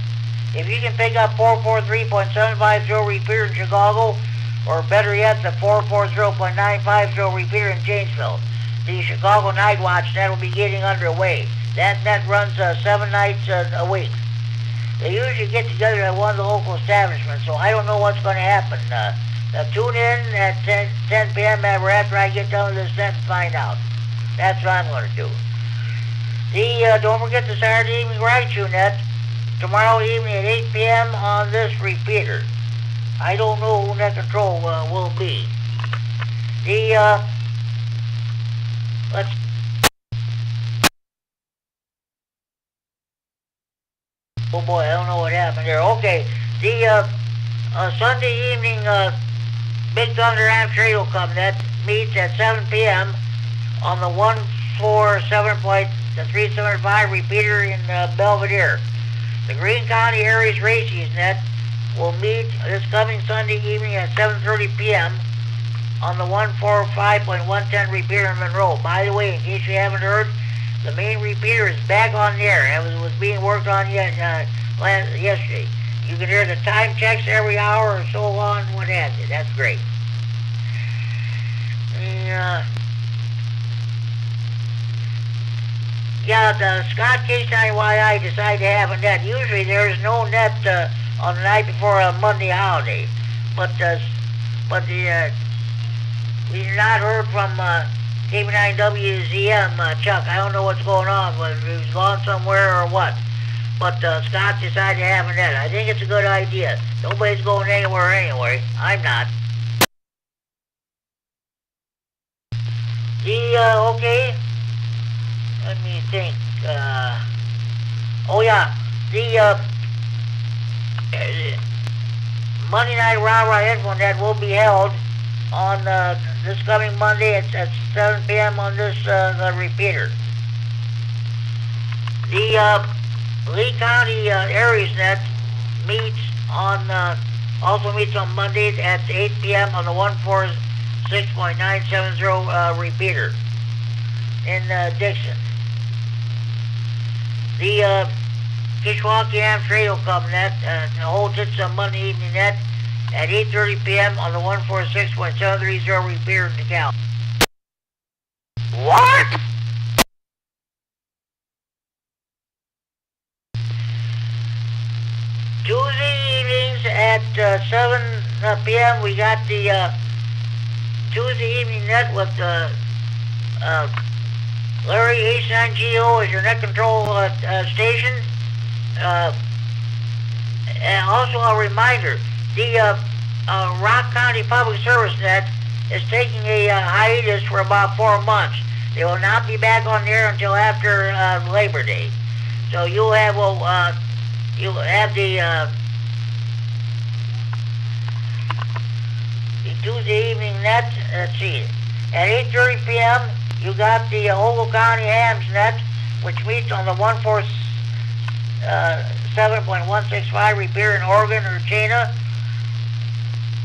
if you can pick up 443.750 repeater in Chicago, or better yet, the 440.950 repeater in Janesville, the Chicago Night Watch net will be getting underway. That net runs 7 nights a week. They usually get together at one of the local establishments, so I don't know what's going to happen. Tune in at 10 p.m. after I get done with this net and find out. That's what I'm going to do. Don't forget the Saturday evening Raichu net tomorrow evening at 8 p.m. on this repeater. I don't know who net control will be. Let's. Oh boy, I don't know what happened there. Okay, Sunday evening Big Thunder Amp Radio Club net meets at 7 p.m. on the 147.375 repeater in Belvedere. The Greene County Aries Racies net will meet this coming Sunday evening at 7:30 p.m. on the 145.110 repeater in Monroe. By the way, in case you haven't heard, the main repeater is back on the air. It was being worked on yesterday. You can hear the time checks every hour or so on, what have you. That's great. The Scott K9YI decided to have a net. Usually there's no net on the night before a Monday holiday. But we've not heard from KB9WZM, Chuck. I don't know what's going on, whether he's gone somewhere or what. But Scott decided to have a net. I think it's a good idea. Nobody's going anywhere anyway. I'm not. Okay. Let me think. Monday Night Rah-Rah Info Net will be held on this coming Monday at 7 p.m. on this repeater. The Lee County Aries Net also meets on Mondays at 8 p.m. on the 146.970 repeater in Dixon. The Kishwaukee Amp Radio Club net holds its Monday evening net at 8:30 p.m. on the 146.730 repeater in DeKalb. What? Tuesday evenings at 7 p.m. we got the Tuesday evening net with Larry H9GO as your net control station. And also a reminder, the Rock County Public Service net is taking a hiatus for about 4 months. They will not be back on the air until after Labor Day. So you'll have the Tuesday evening net. Let's see, at 8:30 p.m. you got the Ogle County Hams net, which meets on the 147.165 repeater in Oregon or Chena.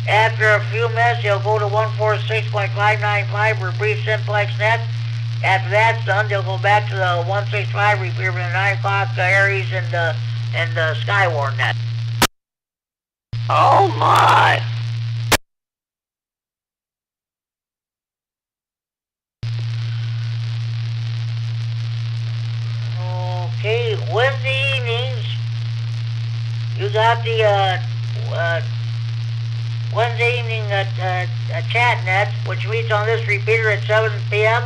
After a few minutes, they'll go to 146.595 for a brief simplex net. After that's done, they'll go back to the 165 repeater for the 9 o'clock Aries and Skyward net. Oh my! Okay, Wednesday evening got the Wednesday evening chat net, which meets on this repeater at 7 p.m.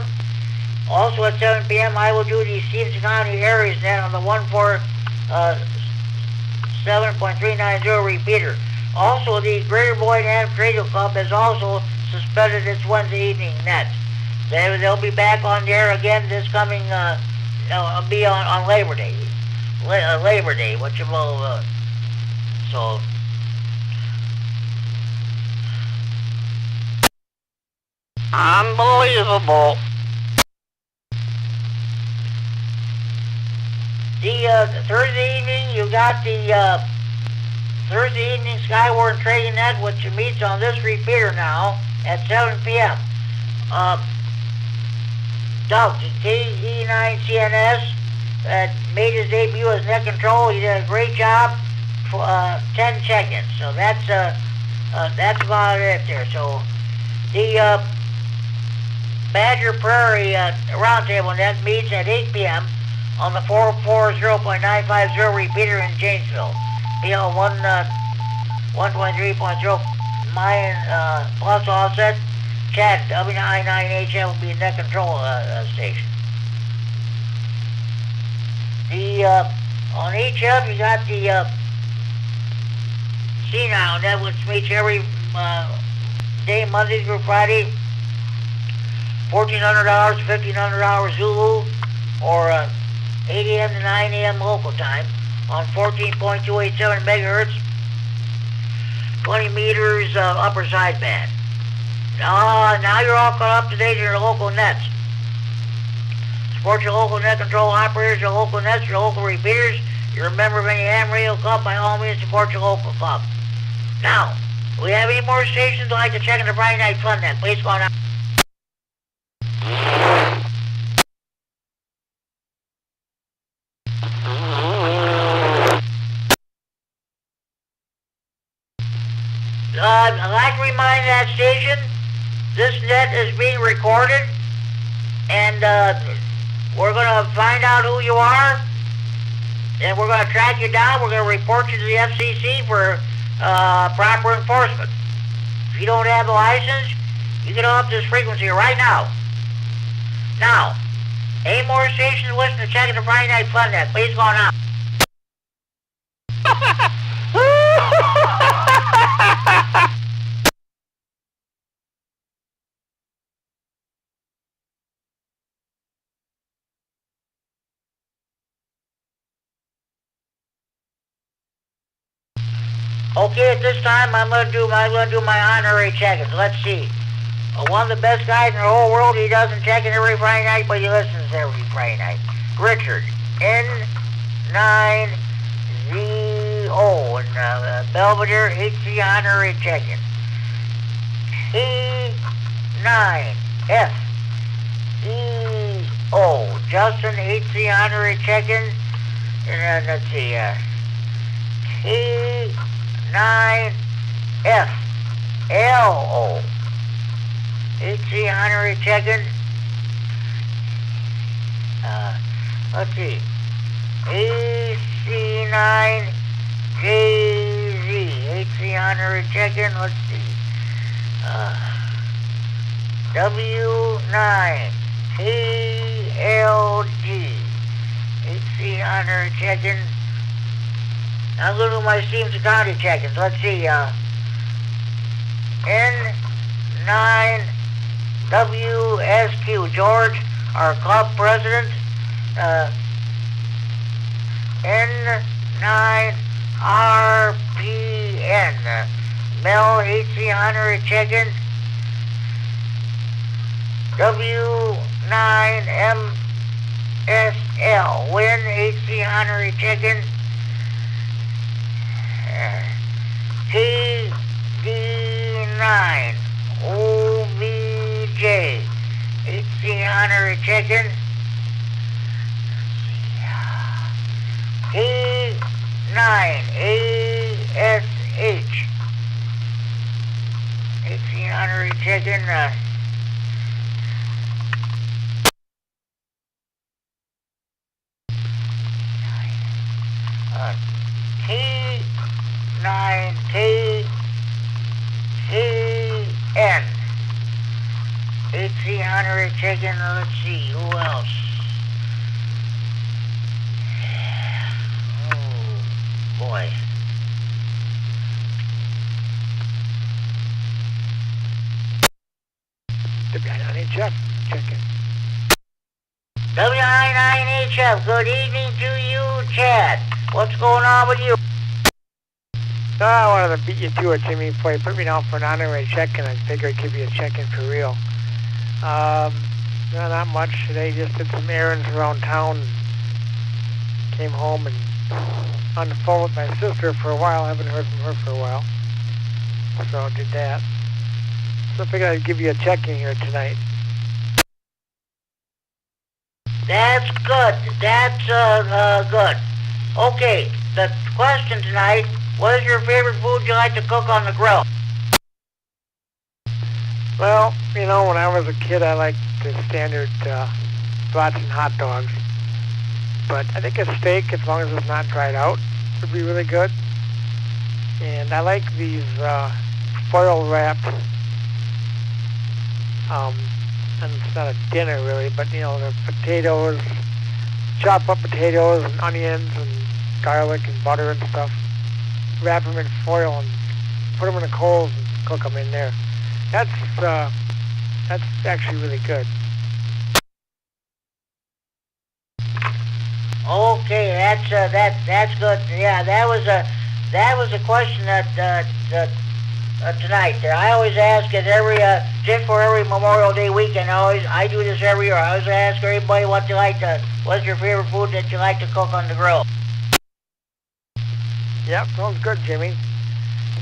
Also at 7 p.m. I will do the Stevenson County Areas net on the 147.390 repeater. Also, the Greater Boyd Ham Radio Club has also suspended its Wednesday evening net. They'll be back on the air again this coming, be on Labor Day. Labor Day, which will, so. Unbelievable. The Thursday evening, you got the Thursday evening Skyward Trading Net, which meets on this repeater now at 7 p.m. Doug, KE9CNS, made his debut as net control. He did a great job for 10 check-ins. So that's about it there. So the Badger Prairie Roundtable net meets at 8 p.m. on the 440.950 repeater in Janesville. PL 123.0 Mayan plus offset. Chad W99HM will be a net control station. The on HF you got the Senile net, which meets every day, Monday through Friday, $1,400 to $1,500 Zulu, or 8 a.m. to 9 a.m. local time on 14.287 megahertz, 20 meters upper sideband. Now you're all caught up to date in your local nets. Support your local net control operators, your local nets, your local repeaters. You're a member of any ham radio club, by all means support your local club. Now, do we have any more stations like to check in the Friday Night Fun net? Please go on out. I'd like to remind that station, this net is being recorded, and we're going to find out who you are, and we're going to track you down. We're going to report you to the FCC for proper enforcement. If you don't have a license, you get off this frequency right now. Now, any more stations listen to checking the Friday Night Fun net, please go on out. Okay, at this time, I'm gonna do my honorary check-ins. Let's see. One of the best guys in the whole world. He doesn't check in every Friday night, but he listens every Friday night. Richard N9ZO in Belvedere, HC honorary check-in. E9FEO Justin, HC honorary check-in. And let's see. K9FLO HC honorary check-in. Let's see. AC9JZ HC honorary check-in. Let's see. W9KLG HC honorary check-in. I'm going to do my Stevenson County check-ins. Let's see, N9WSQ, George, our club president, N9RPN, Mel, HC honorary check-in, W9MSL, Win, HC honorary check-in, TD9 OBJ HC honorary check-in. T9 ASH HC honorary check-in. Megan, let's see, who else? Oh, boy. WI9HF, check in. WI9HF, good evening to you, Chad. What's going on with you? No, I wanted to beat you to it, Jimmy, before you put me down for an honorary check-in. I figured I'd give you a check-in for real. No, not much today. Just did some errands around town. Came home and on the phone with my sister for a while. I haven't heard from her for a while. So I did that. So I figured I'd give you a check-in here tonight. That's good. That's good. Okay, the question tonight, what is your favorite food you like to cook on the grill? Well, you know, when I was a kid, I liked the standard brats and hot dogs. But I think a steak, as long as it's not dried out, would be really good. And I like these foil wrapped, and it's not a dinner really, but you know, the potatoes, chop up potatoes and onions and garlic and butter and stuff. Wrap them in foil and put them in the coals and cook them in there. That's actually really good. Okay, that's good. Yeah, that was a question that tonight. I always ask it just for every Memorial Day weekend. I do this every year. I always ask everybody what's your favorite food that you like to cook on the grill. Yep, sounds good, Jimmy.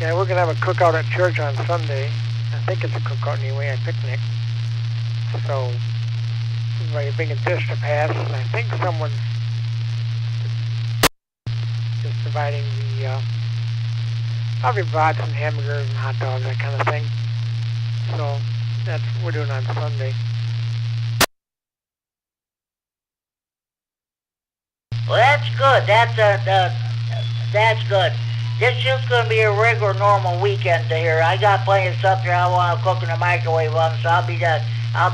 Yeah, we're gonna have a cookout at church on Sunday. I think it's a cookout anyway, a picnic. So, you bring a dish to pass, and I think someone's just providing the, probably brats and hamburgers and hot dogs, that kind of thing. So, that's what we're doing on Sunday. Well, that's good. That's good. It's just going to be a regular, normal weekend here. I got plenty of stuff here I want to cook in the microwave oven, so I'll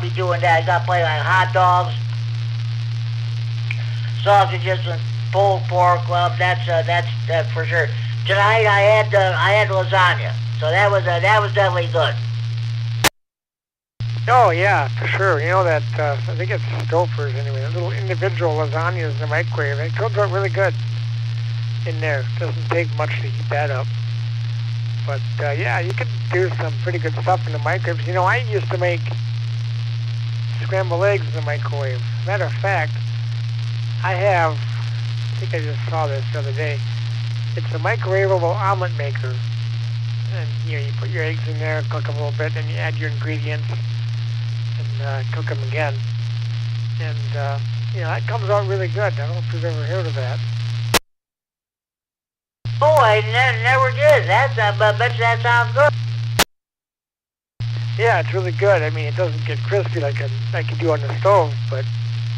be doing that. I got plenty of hot dogs, sausages, and pulled pork. Well, that's for sure. Tonight I had lasagna, so that was definitely good. Oh yeah, for sure. You know that I think it's Stouffer's anyway. The little individual lasagnas in the microwave. It comes out really good in there. Doesn't take much to heat that up. But yeah, you can do some pretty good stuff in the microwave. You know, I used to make scrambled eggs in the microwave. Matter of fact, I think I just saw this the other day. It's a microwavable omelet maker. And you know, you put your eggs in there, cook them a little bit, and you add your ingredients and cook them again. And you know, that comes out really good. I don't know if you've ever heard of that. Oh, I never did. I bet you that sounds good. Yeah, it's really good. I mean, it doesn't get crispy like you do on the stove, but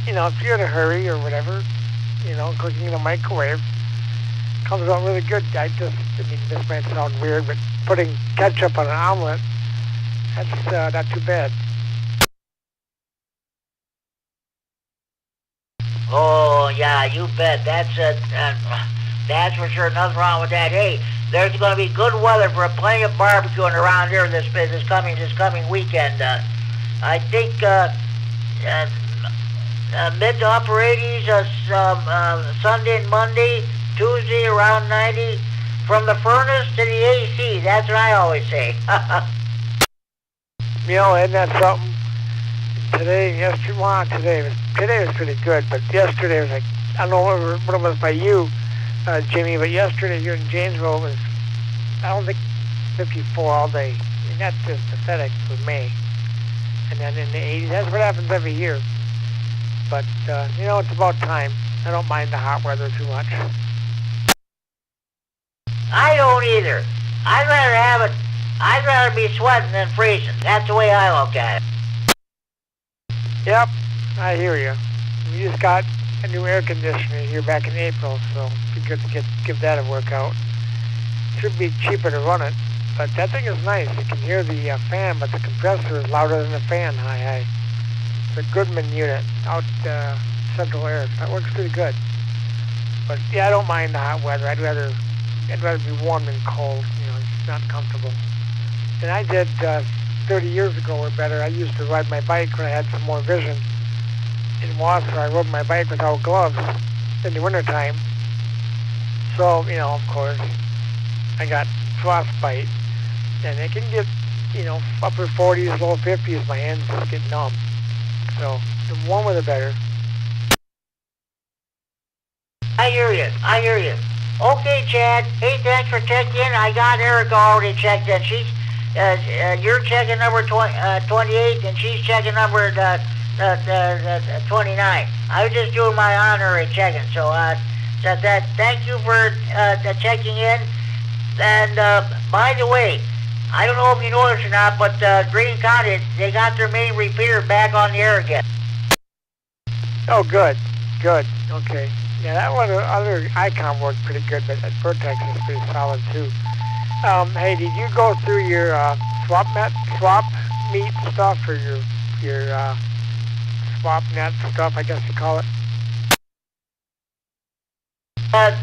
you know, if you're in a hurry or whatever, you know, cooking in a microwave comes out really good. I mean, this might sound weird, but putting ketchup on an omelet, that's not too bad. Oh yeah, you bet. That's for sure. Nothing wrong with that. Hey, there's going to be good weather for plenty of barbecuing around here this coming weekend. I think mid to upper 80s Sunday and Monday, Tuesday around 90. From the furnace to the AC. That's what I always say. You know, isn't that something? Today and yesterday, well, today was pretty good, but yesterday was like, I don't know what it was by you, Jimmy, but yesterday here in Janesville was, I don't think 54 all day. I mean, that's just pathetic for me. And then in the 80s, that's what happens every year. But, you know, it's about time. I don't mind the hot weather too much. I don't either. I'd rather be sweating than freezing. That's the way I look at it. Yep, I hear you. We just got a new air conditioner here back in April, so it'd be good to give that a workout. Should be cheaper to run it, but that thing is nice. You can hear the fan, but the compressor is louder than the fan. High. the Goodman unit out Central Air. That works pretty good. But yeah, I don't mind the hot weather. I'd rather be warm than cold. You know, it's not comfortable. And I did 30 years ago or better. I used to ride my bike when I had some more vision. In Wasser, I rode my bike without gloves in the wintertime. So, you know, of course, I got frostbite. And it can get, you know, upper 40s, low 50s. My hands just get numb. So, the warmer the better. I hear you. Okay, Chad. Hey, thanks for checking in. I got Erica already checked in. She's, you're checking number 28, and she's checking number 29. I was just doing my honorary checking. So, thank you for checking in. And by the way, I don't know if you know this or not, but Greene County, they got their main repeater back on the air again. Oh, good. Okay. Yeah, that one, other icon worked pretty good, but that Vertex is pretty solid too. Hey, did you go through your swap meet stuff, or your swap net stuff, I guess you call it?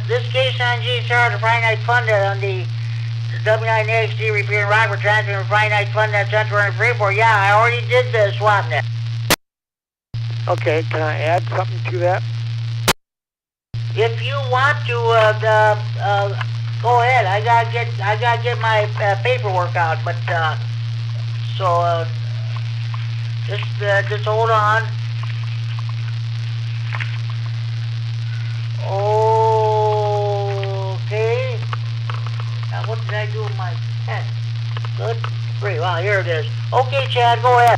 This case on GSR, the Friday Night Fun on the W9XD repeating Rockford transmitting Friday Night Fun at Central and Freeport. Yeah, I already did the swap net. Okay, can I add something to that? If you want to, go ahead. I gotta get my paperwork out. But just hold on. Okay. Now what did I do with my pen? Good. Great. Well, here it is. Okay, Chad, go ahead.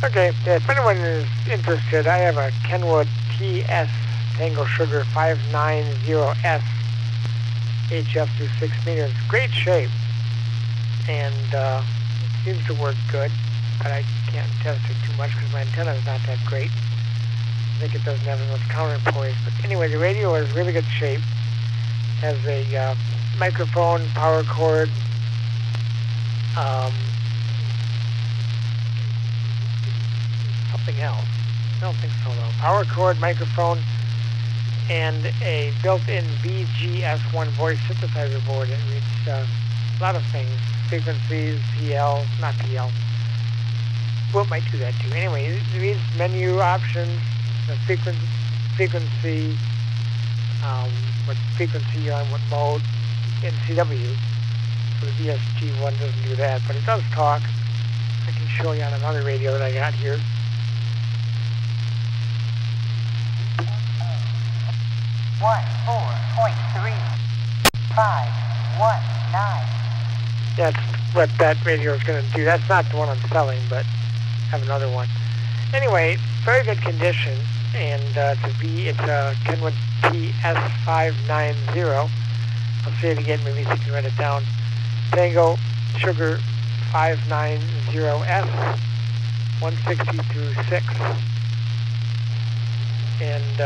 Okay. Yeah, if anyone is interested, I have a Kenwood TS Tango Sugar 590S HF through 6 meters. Great shape, and seems to work good, but I can't test it too much because my antenna is not that great. I think it doesn't have as much counterpoise. But anyway, the radio is really good shape. Has a microphone, power cord, something else. I don't think so though. Power cord, microphone, and a built-in BGS1 voice synthesizer board. It reads a lot of things. Frequencies, PL, not PL. Well, it might do that too. Anyway, it reads menu options, the frequency, what frequency you're on, what mode, NCW. So the VSG1 doesn't do that, but it does talk. I can show you on another radio that I got here. That's what that radio is going to do. That's not the one I'm selling, but I have another one. Anyway, very good condition, and it's a Kenwood TS590. I'll say it again, maybe you can write it down. Tango Sugar 590S, 160 through 6. And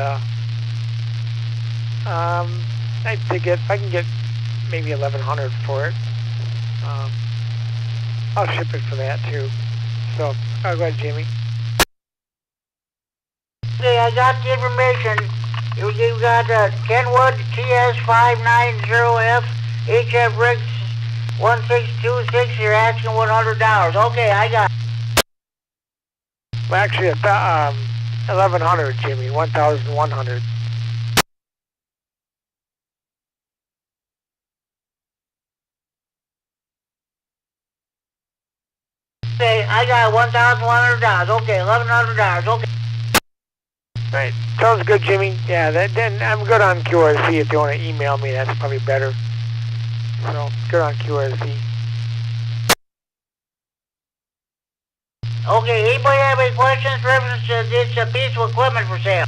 I'd think if I can get maybe 1,100 for it, I'll ship it for that too. So, go ahead, Jimmy. Okay, I got the information. You got Kenwood TS590F HF Riggs 1626. You're asking $100. Okay, I got it. Well, actually, it's 1,100, Jimmy. 1,100. Okay, I got $1,100. Okay, $1,100. Okay. Right. Sounds good, Jimmy. Yeah, then I'm good on QRZ. If you want to email me, that's probably better. So, good on QRZ. Okay, anybody have any questions reference to this piece of equipment for sale?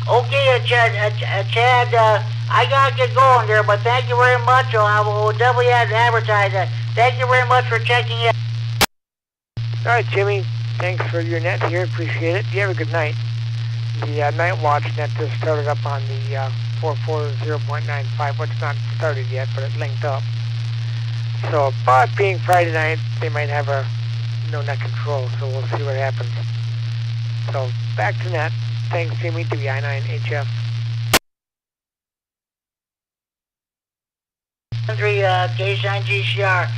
Okay, Chad, I gotta get going there, but thank you very much. I will definitely have to advertise that. Thank you very much for checking in. All right, Jimmy. Thanks for your net here. Appreciate it. You have a good night. The night watch net just started up on the 440.95. Well, it's not started yet, but it linked up. So, but being Friday night, they might have a no net control, so we'll see what happens. So, back to net. Thanks, Jimmy, to the I-9HF. K9GCR.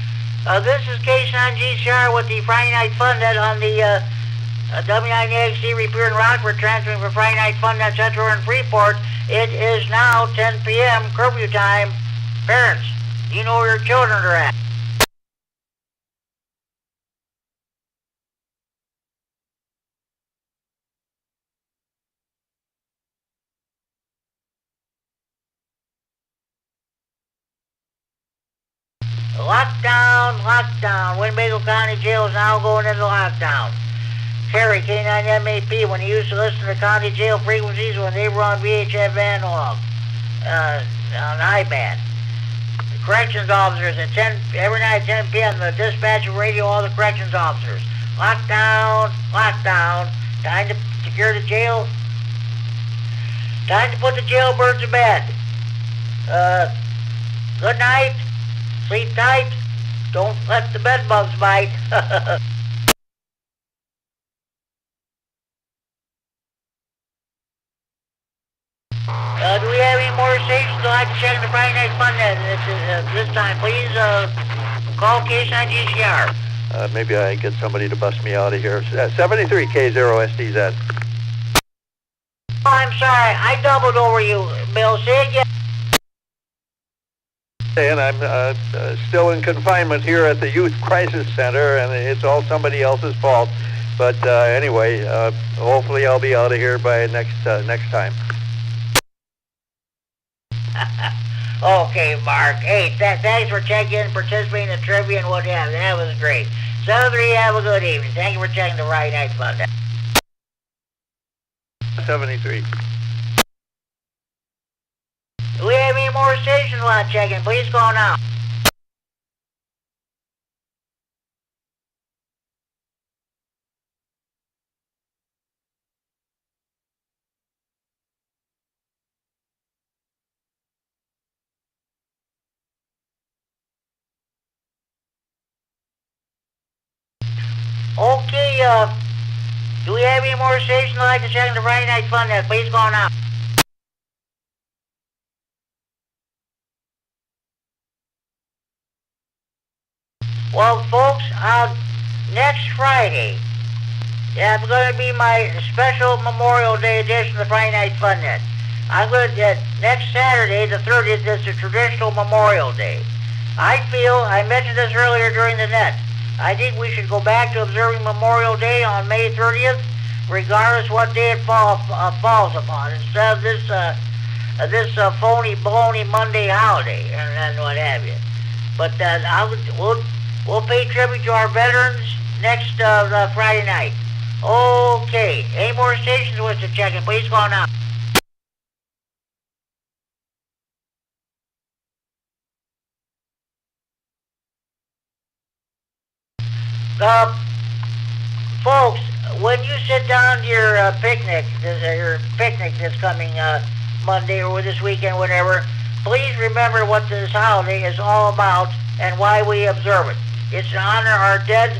This is K9GCR with the Friday Night Fun Net on the W9AXC Repair in Rockford, transferring from Friday Night Fun Net Central in Freeport. It is now 10 p.m. curfew time. Parents, you know where your children are at. Lockdown, lockdown. Winnebago County Jail is now going into lockdown. Kerry, K9MAP, when you used to listen to county jail frequencies when they were on VHF analog, on I-band. The corrections officers at 10, every night at 10 p.m., the dispatcher radio all the corrections officers. Lockdown, lockdown. Time to secure the jail. Time to put the jailbirds to bed. Good night. Sleep tight. Don't let the bed bugs bite. Do we have any more stations that like to check the Friday Night Fun Net this time? Please call K9GCR. Maybe I get somebody to bust me out of here. 73K0STZ. Oh, I'm sorry. I doubled over you, Bill. Say it again. And I'm still in confinement here at the Youth Crisis Center, and it's all somebody else's fault. But anyway, hopefully I'll be out of here by next time. Okay, Mark. Hey, thanks for checking in, participating in the trivia and what have you. That was great. 73, have a good evening. Thank you for checking the Friday Night Fun Net. 73. Do we have any more stations you want to check in? Please call now. Okay, do we have any more stations you'd like to check in the Friday Night Fun Net? Please call now. Well, folks, next Friday, it's going to be my special Memorial Day edition of the Friday Night Fun Net. I'm going to, next Saturday, the 30th, is the traditional Memorial Day. I feel, I mentioned this earlier during the net, I think we should go back to observing Memorial Day on May 30th, regardless what day it falls upon, instead of this phony, baloney Monday holiday and what have you. But we'll pay tribute to our veterans next Friday night. Okay, any more stations with to check in? Please call now. Folks, when you sit down to your picnic this coming Monday or this weekend, whatever, please remember what this holiday is all about and why we observe it. It's to honor our dead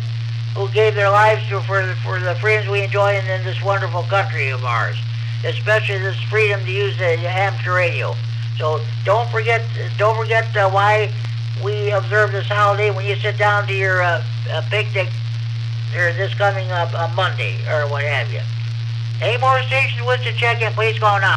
who gave their lives for the freedoms we enjoy in this wonderful country of ours, especially this freedom to use the amateur radio. So don't forget why we observe this holiday when you sit down to your picnic or this coming Monday or what have you. Any more stations wish to check in, please call now.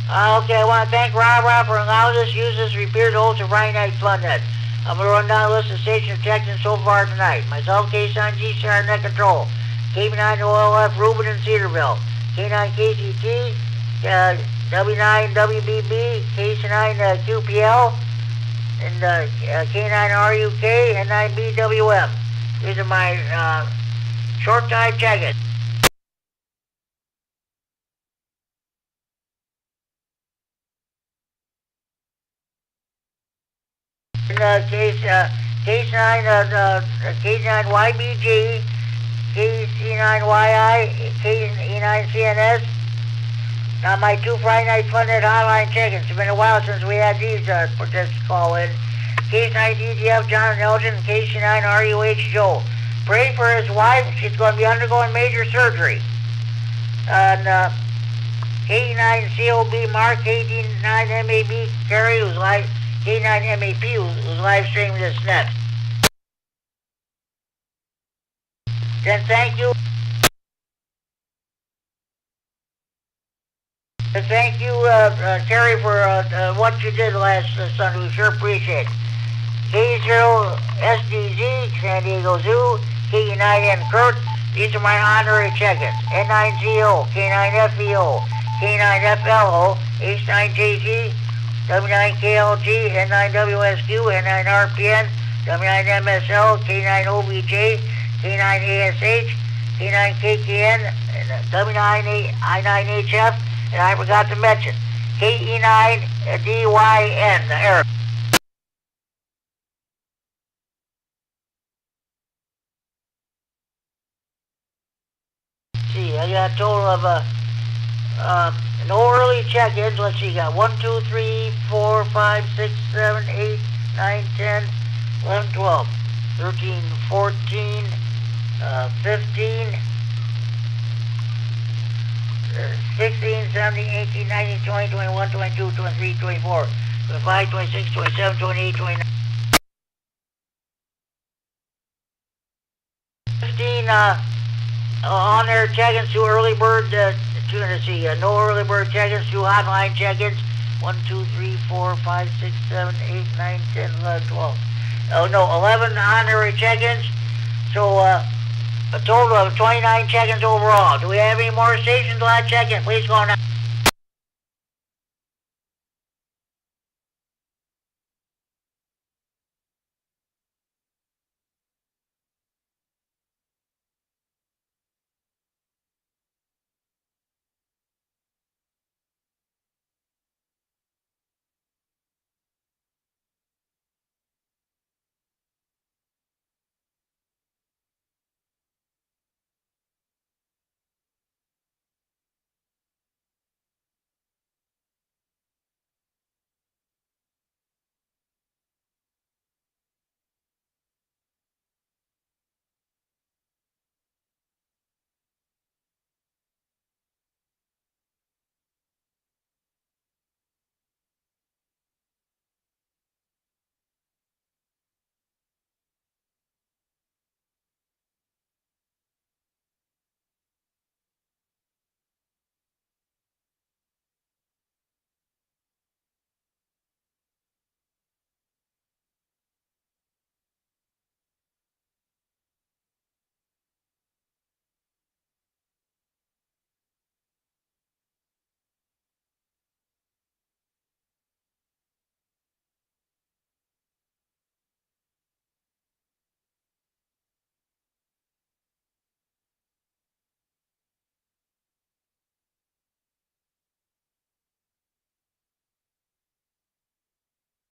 Okay, I want to thank Rob for allowing us to use this repeated host of Friday Night Fun Net. I'm going to run down a list of stations checked in so far tonight. Myself, K-Son, G-Star, Net Control. K9 OLF, Reuben in Cedarville. K9 KCT, W9 WBB, K9 QPL, and K9 RUK, and 9 BWM. These are my short time check-ins. Case 9 YBG, KC9YI, KE9CNS. Now my 2 Friday Night Fun Net hotline check-ins. It's been a while since we had these participants call in. Case 9 DGF John Elgin, KC9 RUH Joe. Pray for his wife. She's going to be undergoing major surgery. And K9 COB Mark, K9 MAB Kerry, who's live. K9 MAP, who's live streaming this net. Then thank you. Thank you, Kerry, for what you did last Sunday. We sure appreciate it. K0 SDZ, San Diego Zoo, K9N Kurt. These are my honorary check-ins. N9ZO, K9FEO, K9FLO, H9JZ, W9KLG, N9WSQ, N9RPN, W9MSL, K9OBJ, K9ASH, K9KKN, W9I9HF, and I forgot to mention KE9DYN, Eric. See, I got a total of no early check-ins. Let's see, got 1, 2, 3, 4, 5, 6, 7, 8, 9, 10, 11, 12, 13, 14, 15, 16, 17, 18, 19, 20, 21, 22, 23, 24, 25, 26, 27, 28, 29. 15 on there check-ins, 2 early bird, no early bird check-ins, 2 hotline check-ins, 1, 2, 3, 4, 5, 6, 7, 8, 9, 10, 11, 12. Oh no, 11 honorary check-ins, so a total of 29 check-ins overall. Do we have any more stations to check-in? Please go now.